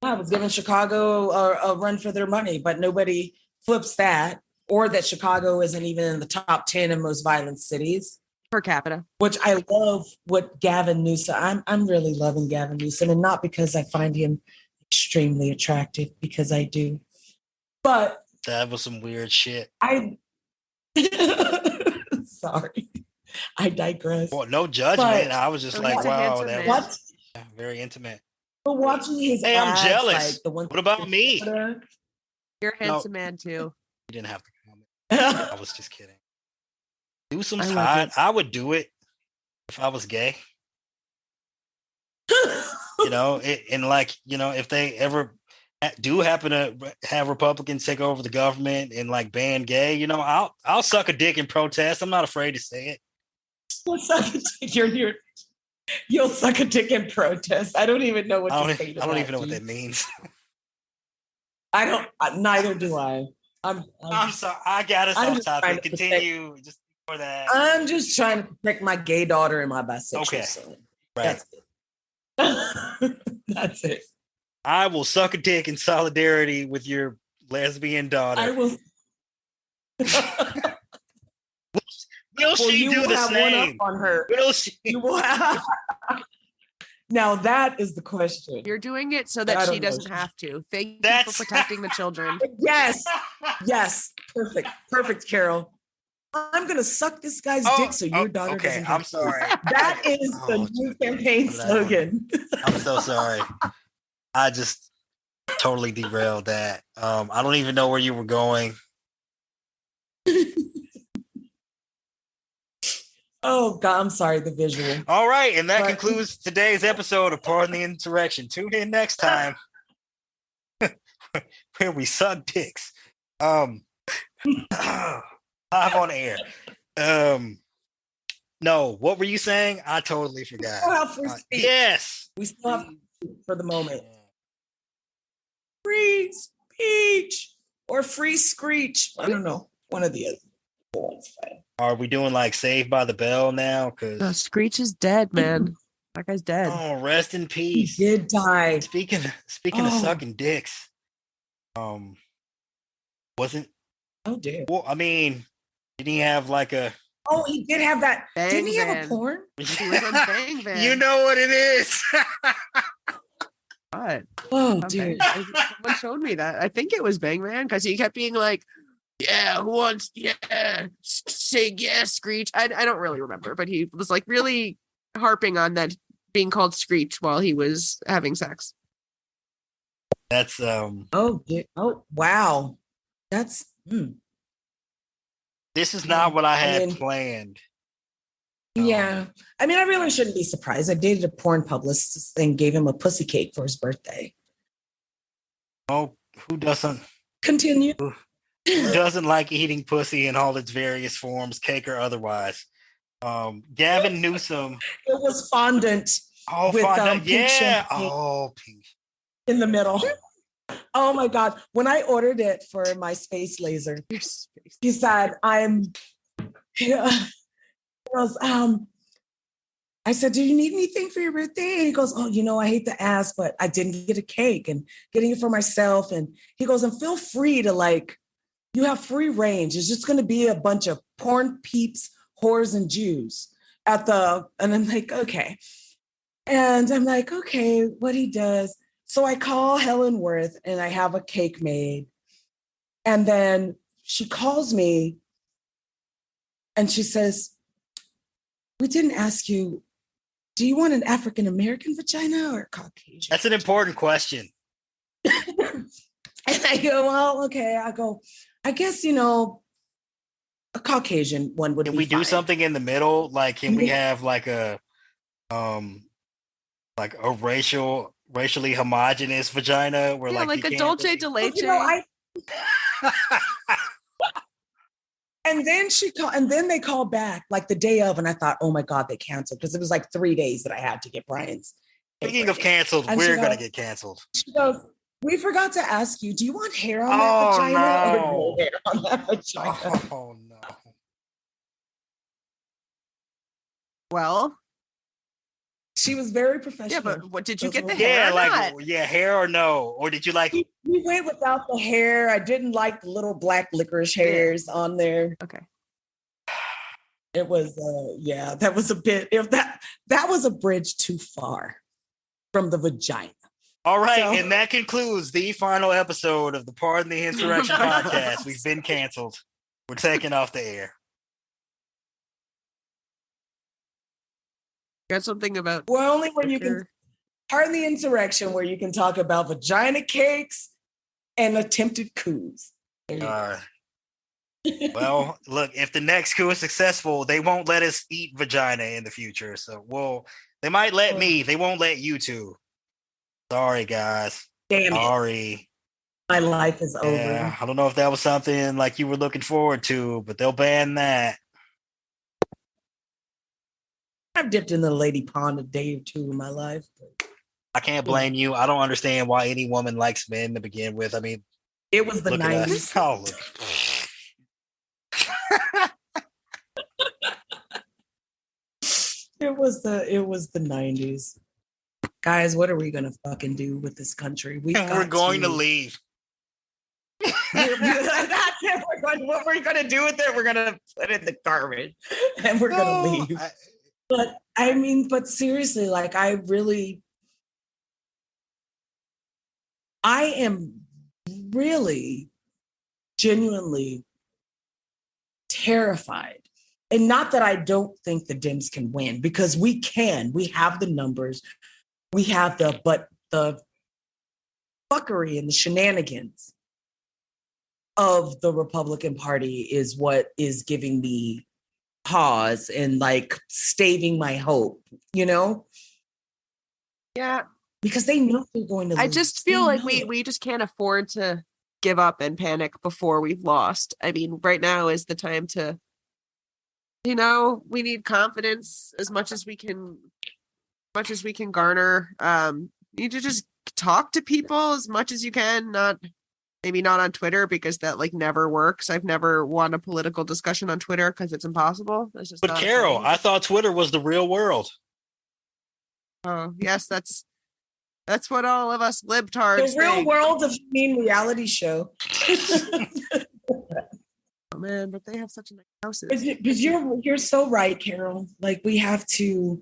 I was giving Chicago a run for their money, but nobody flips that, or that Chicago isn't even in the top 10 of most violent cities. Per capita. Which I love what Gavin Newsom, I'm really loving Gavin Newsom, and not because I find him extremely attractive, because I do. But that was some weird shit. Sorry. I digress. Well, no judgment. I was just like, wow, that was very intimate. But watching his hey, ads, I'm jealous. like the one what about me? You're a handsome man too. You didn't have to comment. I was just kidding. Newsom's hot. I would do it if I was gay. If they ever do happen to have Republicans take over the government and like ban gay, I'll suck a dick in protest. I'm not afraid to say it. You'll suck a dick. You'll suck a dick in protest. I don't even know what to say to that. I don't even know what that means. I don't. Neither do I. I'm sorry. I got us off topic. Continue. Just for that. I'm just trying to protect my gay daughter and my bisexual okay. son. Right. That's it. That's it. I will suck a dick in solidarity with your lesbian daughter. I will. Will she do the same? On her. Will she? Now that is the question. You're doing it so that she doesn't have to. Thank you for protecting the children. Yes. Perfect, Carol. I'm gonna suck this guy's dick so your daughter doesn't have to. I'm sorry. That is the new campaign slogan. I'm so sorry. I just totally derailed that. I don't even know where you were going. Oh God, I'm sorry, the visual. All right, and that concludes today's episode of Pardon the Insurrection. Tune in next time where we suck dicks. Live on air. No, what were you saying? I totally forgot. Yes. We still have for the moment. Free speech or free screech. I don't know. One of the other. Are we doing like Saved by the Bell now? Because Screech is dead, man. That guy's dead. Oh, rest in peace. He did die. Speaking of sucking dicks, wasn't? Oh dear. Well, I mean, didn't he have like a? Oh, he did have that. Bang didn't he Van. have a porn? He was on Bang Van. You know what it is. What? Oh, dude. Someone showed me that. I think it was Bang Man because he kept being like, yeah, who wants, say yes, Screech. I don't really remember, but he was like really harping on that being called Screech while he was having sex. That's Oh wow. That's This is not what I had planned. Yeah. I mean, I really shouldn't be surprised. I dated a porn publicist and gave him a pussy cake for his birthday. Oh, who doesn't? Continue. Who doesn't like eating pussy in all its various forms, cake or otherwise? Gavin Newsom. It was fondant. Oh, with, fondant. Pink Yeah. champagne Pink. in the middle. Oh my God. When I ordered it for my space laser, he said, I said, do you need anything for your birthday? And he goes, oh, I hate to ask, but I didn't get a cake and getting it for myself. And he goes, and feel free to you have free range. It's just going to be a bunch of porn peeps, whores, and Jews and I'm like, okay. And I'm like, okay, what he does. So I call Helen Worth and I have a cake made. And then she calls me and she says, we didn't ask you, do you want an African-American vagina or Caucasian? That's an important question. And I go, well, okay. I go, I guess, a Caucasian one would Can be we do fine. something in the middle? Like, can we have like a racially homogenous vagina where Yeah, like you like a can't dolce really... de Well, leche. and then they called back like the day of, and I thought, oh my God, they canceled, because it was like 3 days that I had to get Brian's. Speaking of canceled, And we're gonna get canceled. she goes, we forgot to ask you, do you want hair on that Oh, vagina or no. no hair on that vagina? Oh no. Well, She was very yeah, professional. but what did you get the Those hair Yeah, or like not? hair or no? Or did you like... We went without the hair. I didn't like the little black licorice hairs on there. Okay. It was, that was a bit, if that was a bridge too far from the vagina. All right, So- and that concludes the final episode of the Pardon the Insurrection podcast. We've been canceled. We're taking off the air. Got something about Well, only where you can pardon the insurrection, where you can talk about vagina cakes and attempted coups. There you go. Well, look, if the next coup is successful, they won't let us eat vagina in the future. So, they might let me. They won't let you two. Sorry, guys. Damn it. Sorry. My life is over. Yeah, I don't know if that was something like you were looking forward to, but they'll ban that. I've dipped in the lady pond a day or two in my life. I can't blame you. I don't understand why any woman likes men to begin with. I mean, It was the look at 90s. us. Oh, look. It was the 90s. Guys, what are we gonna fucking do with this country? We're going to leave. That's it. What we're gonna do with it? We're gonna put it in the garbage and we're gonna leave. But seriously, like I am really genuinely terrified. And not that I don't think the Dems can win, because we can. We have the numbers. We have but the fuckery and the shenanigans of the Republican Party is what is giving me pause and like staving my hope, Yeah. because they know they're going to lose. I just feel like we just can't afford to give up and panic before we've lost. I mean, right now is the time to, we need confidence as much as we can garner. You need to just talk to people as much as you can, maybe not on Twitter, because that like never works. I've never won a political discussion on Twitter because it's impossible. That's just But not a Carol, thing. I thought Twitter was the real world. Oh, yes, that's what all of us libtards the real think. world of reality show. Oh man, but they have such nice houses. But you're so right, Carol. Like we have to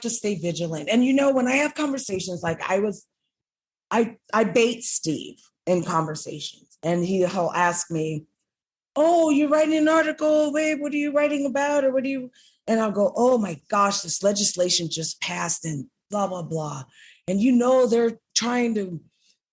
stay vigilant. And when I have conversations, like I bait Steve in conversations, and he'll ask me, "Oh, you're writing an article, babe. What are you writing about, or what do you?" And I'll go, "Oh my gosh, this legislation just passed, and blah blah blah." And they're trying to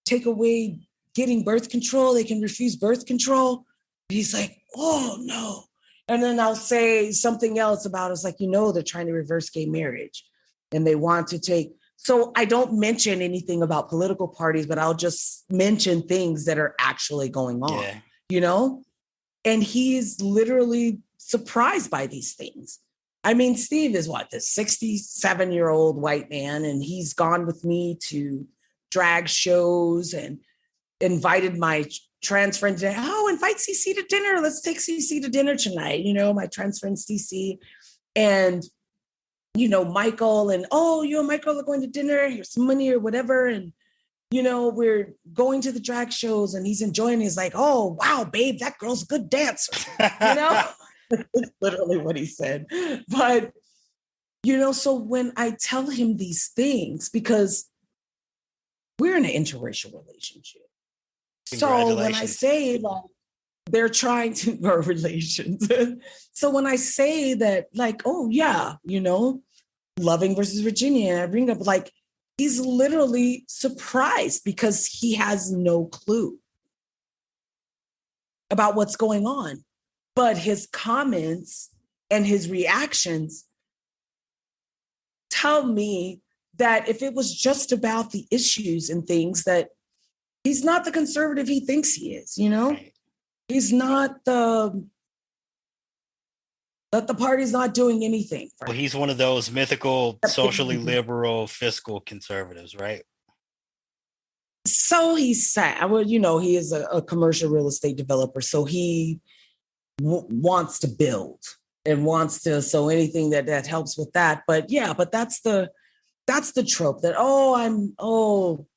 take away getting birth control. They can refuse birth control. He's like, "Oh no." And then I'll say something else about it's like, they're trying to reverse gay marriage, and they want to take. So I don't mention anything about political parties, but I'll just mention things that are actually going on, And he's literally surprised by these things. I mean, Steve is this 67-year-old white man, and he's gone with me to drag shows and invited my trans friend to, invite CC to dinner. Let's take CC to dinner tonight. My trans friend CC and, Michael, and, you and Michael are going to dinner. Here's some money or whatever. And, we're going to the drag shows, and he's enjoying it. He's like, "Oh, wow, babe, that girl's a good dancer." It's literally what he said. But, so when I tell him these things, because we're in an interracial relationship. So when I say like they're trying to our relations. So when I say that, like, oh yeah, Loving versus Virginia, I bring up like he's literally surprised because he has no clue about what's going on. But his comments and his reactions tell me that if it was just about the issues and things, that he's not the conservative he thinks he is, you know? He's not that the party's not doing anything for him. Well, he's one of those mythical, socially liberal, fiscal conservatives, right? So he's sad. Well, you know, he is a commercial real estate developer, so he wants to build and wants to, so anything that helps with that. But yeah, but that's the trope that,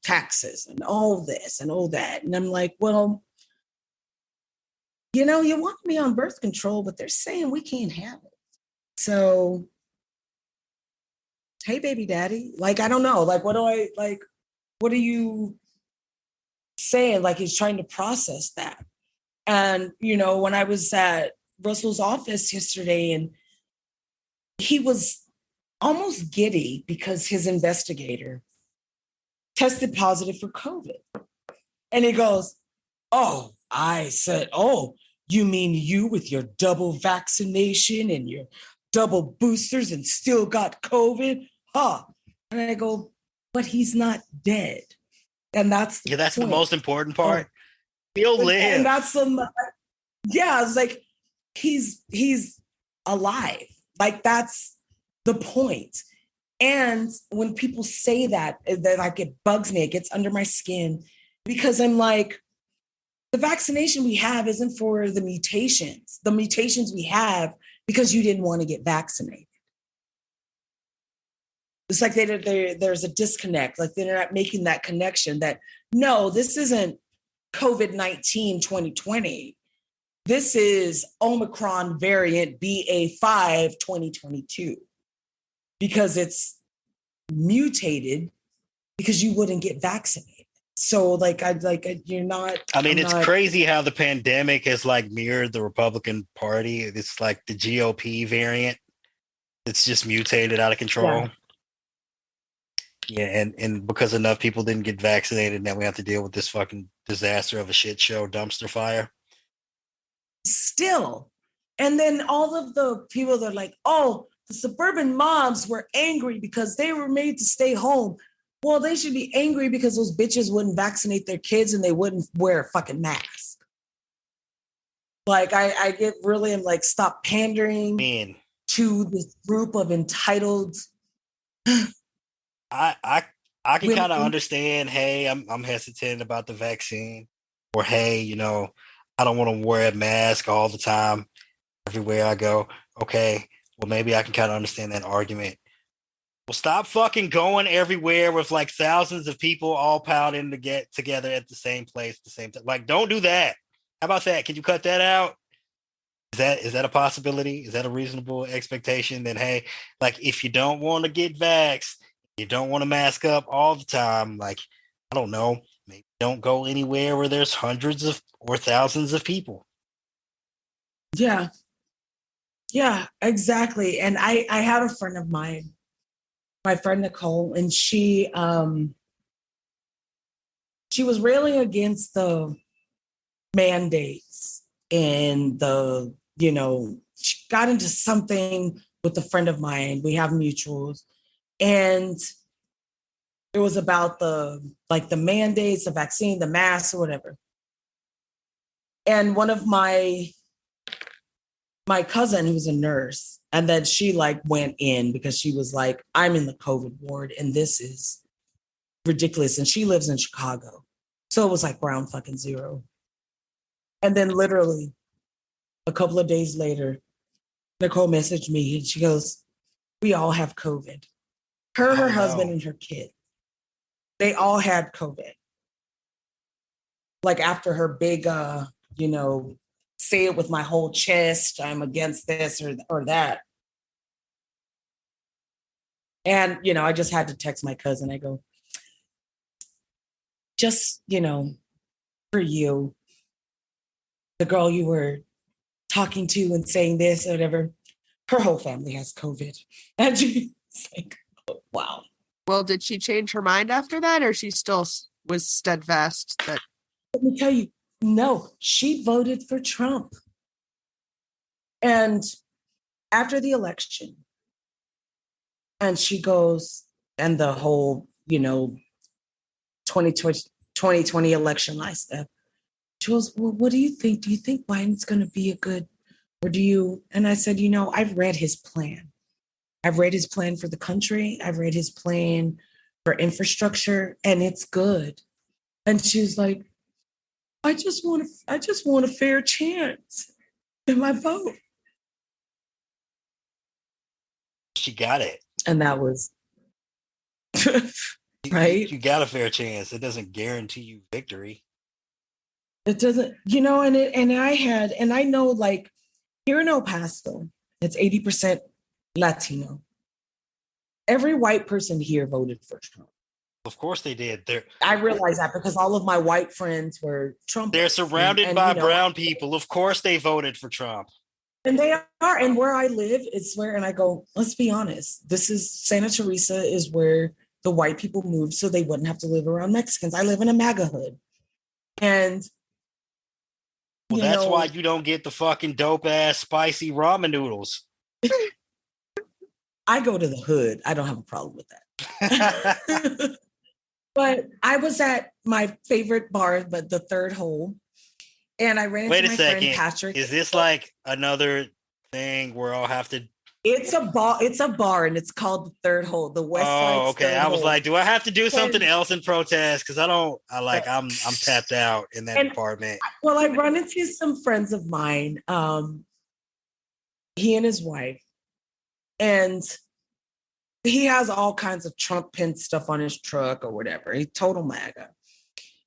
taxes and all this and all that. And I'm like, well, you know, you want me on birth control, but they're saying we can't have it. So, hey, baby daddy, like, I don't know, like, what are you saying? Like, he's trying to process that. And, you know, when I was at Russell's office yesterday, and he was almost giddy because his investigator tested positive for COVID. And he goes, oh, I said, oh, you mean you with your double vaccination and your double boosters and still got COVID? Huh. And I go, but he's not dead. And that's the most important part. He'll live. And that's it's like he's alive. Like, that's the point. And when people say that, like, it bugs me, it gets under my skin, because I'm like, the vaccination we have isn't for the mutations. The mutations we have because you didn't want to get vaccinated. It's like there's a disconnect. Like, they're not making that connection that, no, this isn't COVID-19 2020. This is Omicron variant BA5 2022, because it's mutated because you wouldn't get vaccinated. So you're not. I mean, it's crazy how the pandemic has like mirrored the Republican Party. It's like the GOP variant. It's just mutated out of control. Yeah, and because enough people didn't get vaccinated, now we have to deal with this fucking disaster of a shit show dumpster fire. Still. And then all of the people that are like, oh, the suburban moms were angry because they were made to stay home. Well, they should be angry because those bitches wouldn't vaccinate their kids and they wouldn't wear a fucking mask. Like, I get really, I'm like, stop pandering to this group of entitled. I can kind of understand, hey, I'm hesitant about the vaccine, or hey, you know, I don't want to wear a mask all the time everywhere I go. Okay, well, maybe I can kind of understand that argument. Well, stop fucking going everywhere with like thousands of people all piled in to get together at the same place at the same time. Like, don't do that. How about that? Can you cut that out? Is that a possibility? Is that a reasonable expectation that, hey, like, if you don't want to get vaxxed, you don't want to mask up all the time, like, I don't know, maybe don't go anywhere where there's hundreds of or thousands of people. Yeah, exactly. And I had a friend of mine, my friend Nicole, and she was railing against the mandates and the, you know, she got into something with a friend of mine. We have mutuals. And it was about the mandates, the vaccine, the masks, or whatever. And one of my cousin, who's a nurse, and then she like went in because she was like, I'm in the COVID ward and this is ridiculous. And she lives in Chicago. So it was like ground fucking zero. And then literally a couple of days later, Nicole messaged me and she goes, we all have COVID. Her husband, and her kid. They all had COVID. Like, after her big, you know, say it with my whole chest, I'm against this or that. And, you know, I just had to text my cousin. I go, just, you know, for you, the girl you were talking to and saying this or whatever, her whole family has COVID. And she's like, wow. Well, did she change her mind after that, or she still was steadfast that? Let me tell you, no, she voted for Trump. And after the election, and she goes, and the whole, 2020 election lie stuff. She goes, well, what do you think? Do you think Biden's going to be a good, or do you? And I said, I've read his plan. I've read his plan for the country. I've read his plan for infrastructure, and it's good. And she's like, I just want a fair chance in my vote. She got it. And that was right. You got a fair chance. It doesn't guarantee you victory. It doesn't, and I know, like, here in El Paso, it's 80% Latino. Every white person here voted for Trump. Of course they did. I realize that because all of my white friends were Trump. They're surrounded by brown people. Of course they voted for Trump. And they are. And where I live is where, and I go, let's be honest, this is Santa Teresa is where the white people moved so they wouldn't have to live around Mexicans. I live in a MAGA hood. And well, that's why you don't get the fucking dope ass spicy ramen noodles. I go to the hood. I don't have a problem with that. But I was at my favorite bar, but the Third Hole. And I ran into my friend Patrick. Is this like another thing where I'll have to? It's a bar, and it's called the Third Hole, the West Side. Oh, okay. I was like, do I have to do something else in protest? Because I'm tapped out in that department. Well, I run into some friends of mine. He and his wife, and he has all kinds of Trump pin stuff on his truck or whatever. He's total MAGA.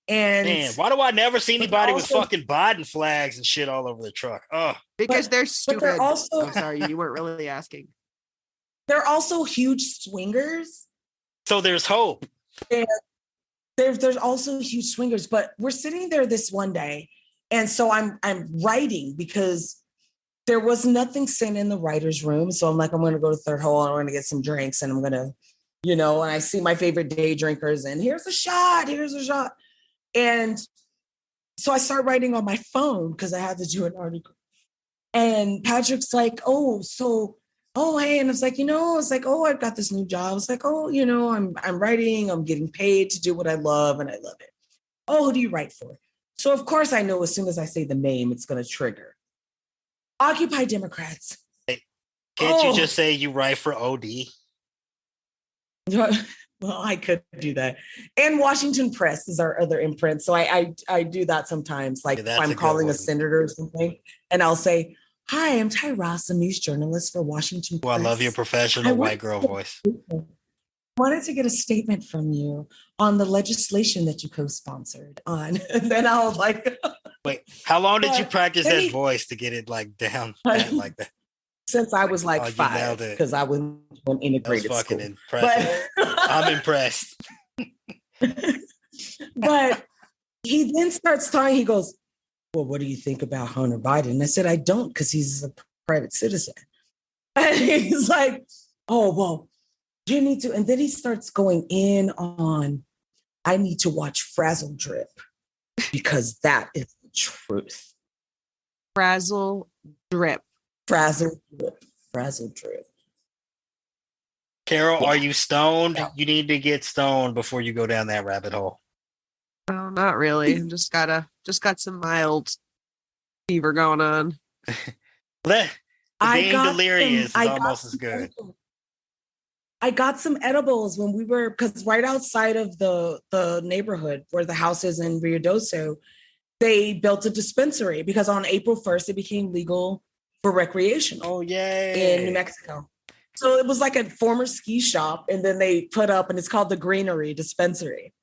And man, why do I never see anybody with fucking Biden flags and shit all over the truck? Oh, because they're stupid. They're also, I'm sorry, you weren't really asking. They're also huge swingers. So there's hope. And there's also huge swingers. But we're sitting there this one day, and so I'm writing because there was nothing sent in the writer's room. So I'm like, I'm going to go to Third Hole and I'm going to get some drinks, and I'm going to, and I see my favorite day drinkers, and here's a shot. And so I start writing on my phone because I had to do an article. And Patrick's like, hey. And I was like, I've got this new job. I was like, I'm writing, I'm getting paid to do what I love, and I love it. Oh, who do you write for? So of course I know as soon as I say the name, it's going to trigger. Occupy Democrats. Can't you just say you write for OD? Well, I could do that. And Washington Press is our other imprint. So I do that sometimes. Like if I'm calling a senator or something, and I'll say, hi, I'm Ty Ross, a news journalist for Washington Press. Well, I love your professional white girl voice. I wanted to get a statement from you on the legislation that you co-sponsored on. And then I was like... Wait, how long did you practice that voice to get it like down like that? Since I was like 5, because I was in integrated fucking school. Impressive. I'm impressed. But he then starts talking. He goes, well, what do you think about Hunter Biden? And I said, I don't, because he's a private citizen. And he's like, oh, well, you need to. And then he starts going in on, I need to watch Frazzle Drip because that is the truth. Frazzle Drip. Frazzle Drip. Carol, are you stoned? Yeah. You need to get stoned before you go down that rabbit hole. No, not really. just got some mild fever going on. Being delirious is almost as good. I got some edibles when we were, because right outside of the neighborhood where the house is in Rio Doso, they built a dispensary because on April 1st, it became legal for recreational. Oh, yay. In New Mexico. So it was like a former ski shop, and then they put up, and it's called the Greenery Dispensary.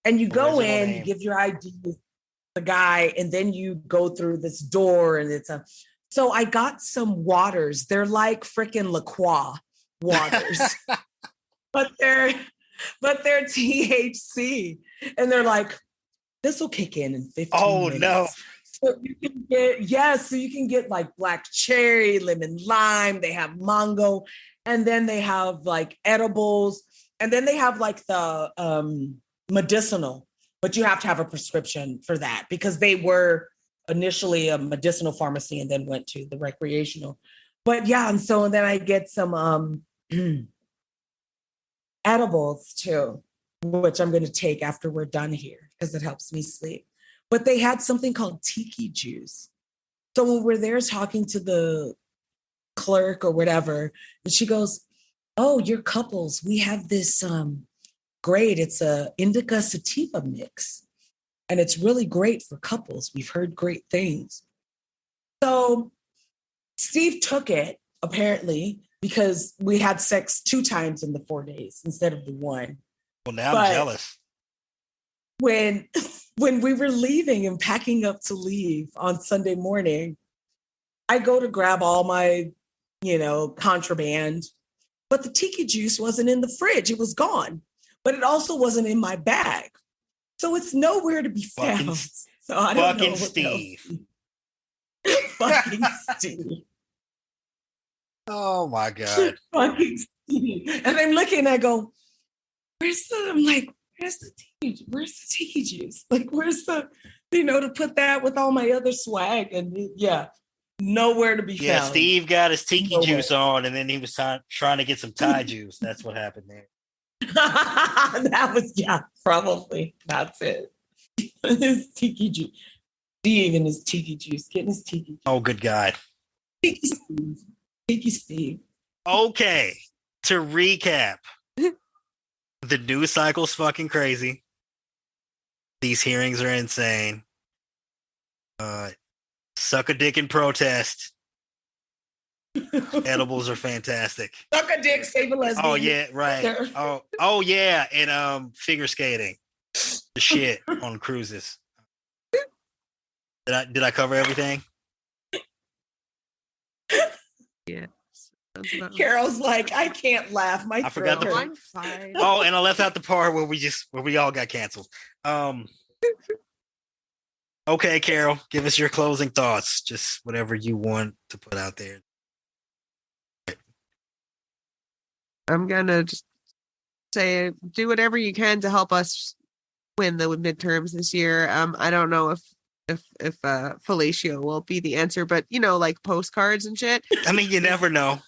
And you go in, you give your ID to the guy, and then you go through this door, and so I got some waters. They're like freaking La Croix waters, but they're THC, and they're like, this will kick in 15 minutes. No. So you can get like black cherry, lemon lime. They have mango, and then they have like edibles. And then they have like the medicinal, but you have to have a prescription for that because they were initially a medicinal pharmacy and then went to the recreational. But yeah, and so then I get some edibles too, which I'm going to take after we're done here because it helps me sleep. But they had something called tiki juice. So when we're there talking to the clerk or whatever, and she goes, "Oh, you're couples. We have this great, it's a indica sativa mix. And it's really great for couples. We've heard great things." So Steve took it, apparently, because we had sex 2 times in the 4 days instead of the 1. Well, now I'm jealous. When we were leaving and packing up to leave on Sunday morning, I go to grab all my, contraband, but the tiki juice wasn't in the fridge. It was gone, but it also wasn't in my bag. So it's nowhere to be found. So I don't know what Steve. Fucking Steve. Oh my God. Fucking Steve. And I'm looking and I go, where's the tiki juice? Like, where's the, to put that with all my other swag? And nowhere to be found. Yeah, Steve got his tiki juice on and then he was trying to get some Thai juice. That's what happened there. That was, probably. That's it. His tiki juice. Steve and his tiki juice. Getting his tiki juice. Oh, good God. Tiki Steve. Tiki Steve. Okay. To recap, the news cycle's fucking crazy. These hearings are insane. Suck a dick in protest. Edibles are fantastic. Suck a dick, save a lesbian. Oh yeah, right. Oh yeah, and figure skating. The shit on cruises. Did I cover everything? Yeah. Carol's like, I can't laugh. I forgot the I'm fine. Oh, and I left out the part where we all got canceled. Okay, Carol, give us your closing thoughts. Just whatever you want to put out there. I'm gonna just say, do whatever you can to help us win the midterms this year. I don't know if fellatio will be the answer, but like postcards and shit. I mean, you never know.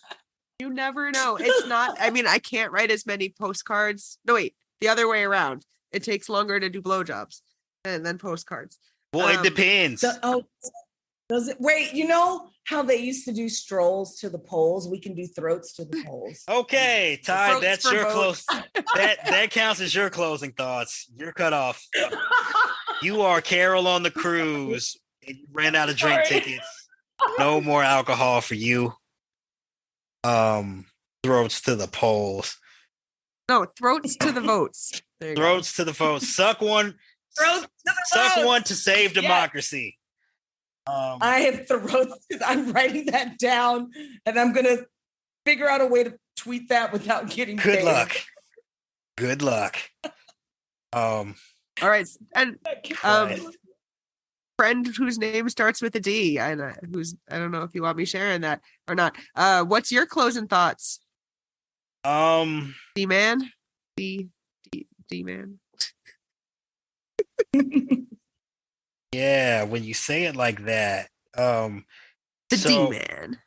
You never know. It's not. I mean, I can't write as many postcards. No, wait, the other way around. It takes longer to do blowjobs than postcards. Well, it depends. Does it? Wait, you know how they used to do strolls to the polls? We can do throats to the polls. Okay, Ty, that's your votes. that counts as your closing thoughts. You're cut off. You are Carol on the cruise, and you ran out of drink tickets. No more alcohol for you. Throats to the polls. No, throats to the votes. Throats to the votes. Suck one. Throats to the Suck votes. one to save democracy. I have throats. I'm writing that down, and I'm gonna figure out a way to tweet that without getting Good paid. luck. Good luck. All right, and friend whose name starts with a D. I don't know if you want me sharing that or not. What's your closing thoughts? D man, D man. Yeah, when you say it like that, The D man.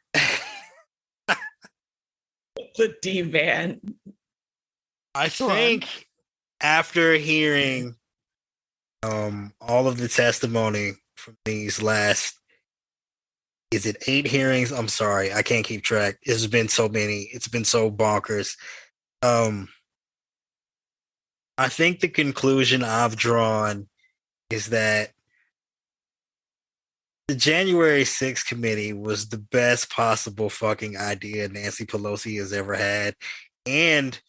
The D man. I think after hearing all of the testimony from these last, is it 8 hearings? I'm sorry, I can't keep track. There's been so many. It's been so bonkers. I think the conclusion I've drawn is that the January 6th committee was the best possible fucking idea Nancy Pelosi has ever had. And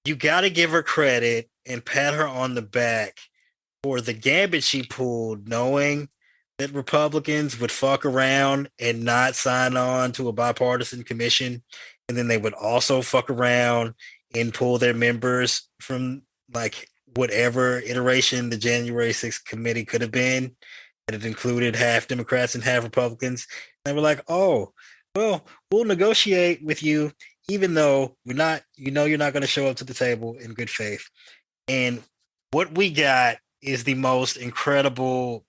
you got to give her credit and pat her on the back for the gambit she pulled, knowing that Republicans would fuck around and not sign on to a bipartisan commission. And then they would also fuck around and pull their members from like whatever iteration the January 6th committee could have been. And it included half Democrats and half Republicans. And they were like, oh, well, we'll negotiate with you even though we're not, you're not going to show up to the table in good faith. And what we got is the most incredible,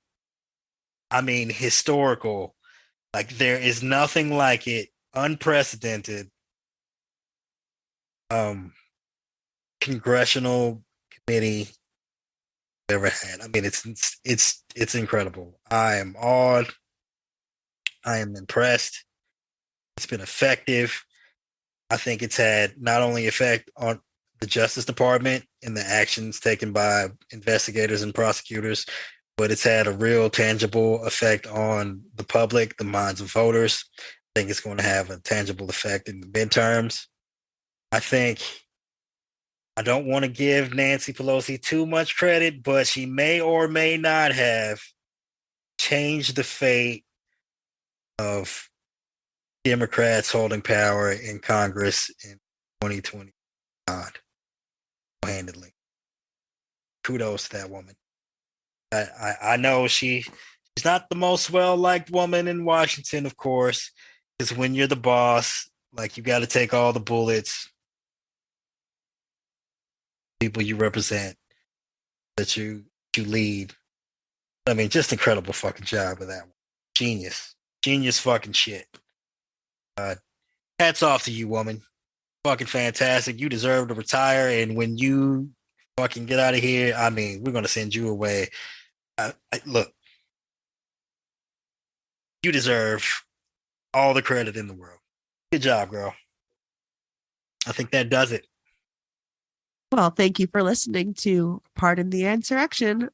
I mean, historical, like there is nothing like it, unprecedented congressional committee ever had. I mean, it's incredible. I am awed. I am impressed. It's been effective. I think it's had not only effect on the Justice Department and the actions taken by investigators and prosecutors, but it's had a real tangible effect on the public, the minds of voters. I think it's going to have a tangible effect in the midterms. I don't want to give Nancy Pelosi too much credit, but she may or may not have changed the fate of Democrats holding power in Congress in 2020. Handedly. Kudos to that woman. I know she's not the most well-liked woman in Washington, of course, because when you're the boss, like you got to take all the bullets, people you represent, that you lead. I mean, just incredible fucking job with that one. Genius fucking shit. Hats off to you, woman. Fucking fantastic. You deserve to retire, and when you fucking get out of here, I mean, we're gonna send you away. Look, you deserve all the credit in the world. Good job, girl. I think that does it. Well, thank you for listening to Pardon the Insurrection.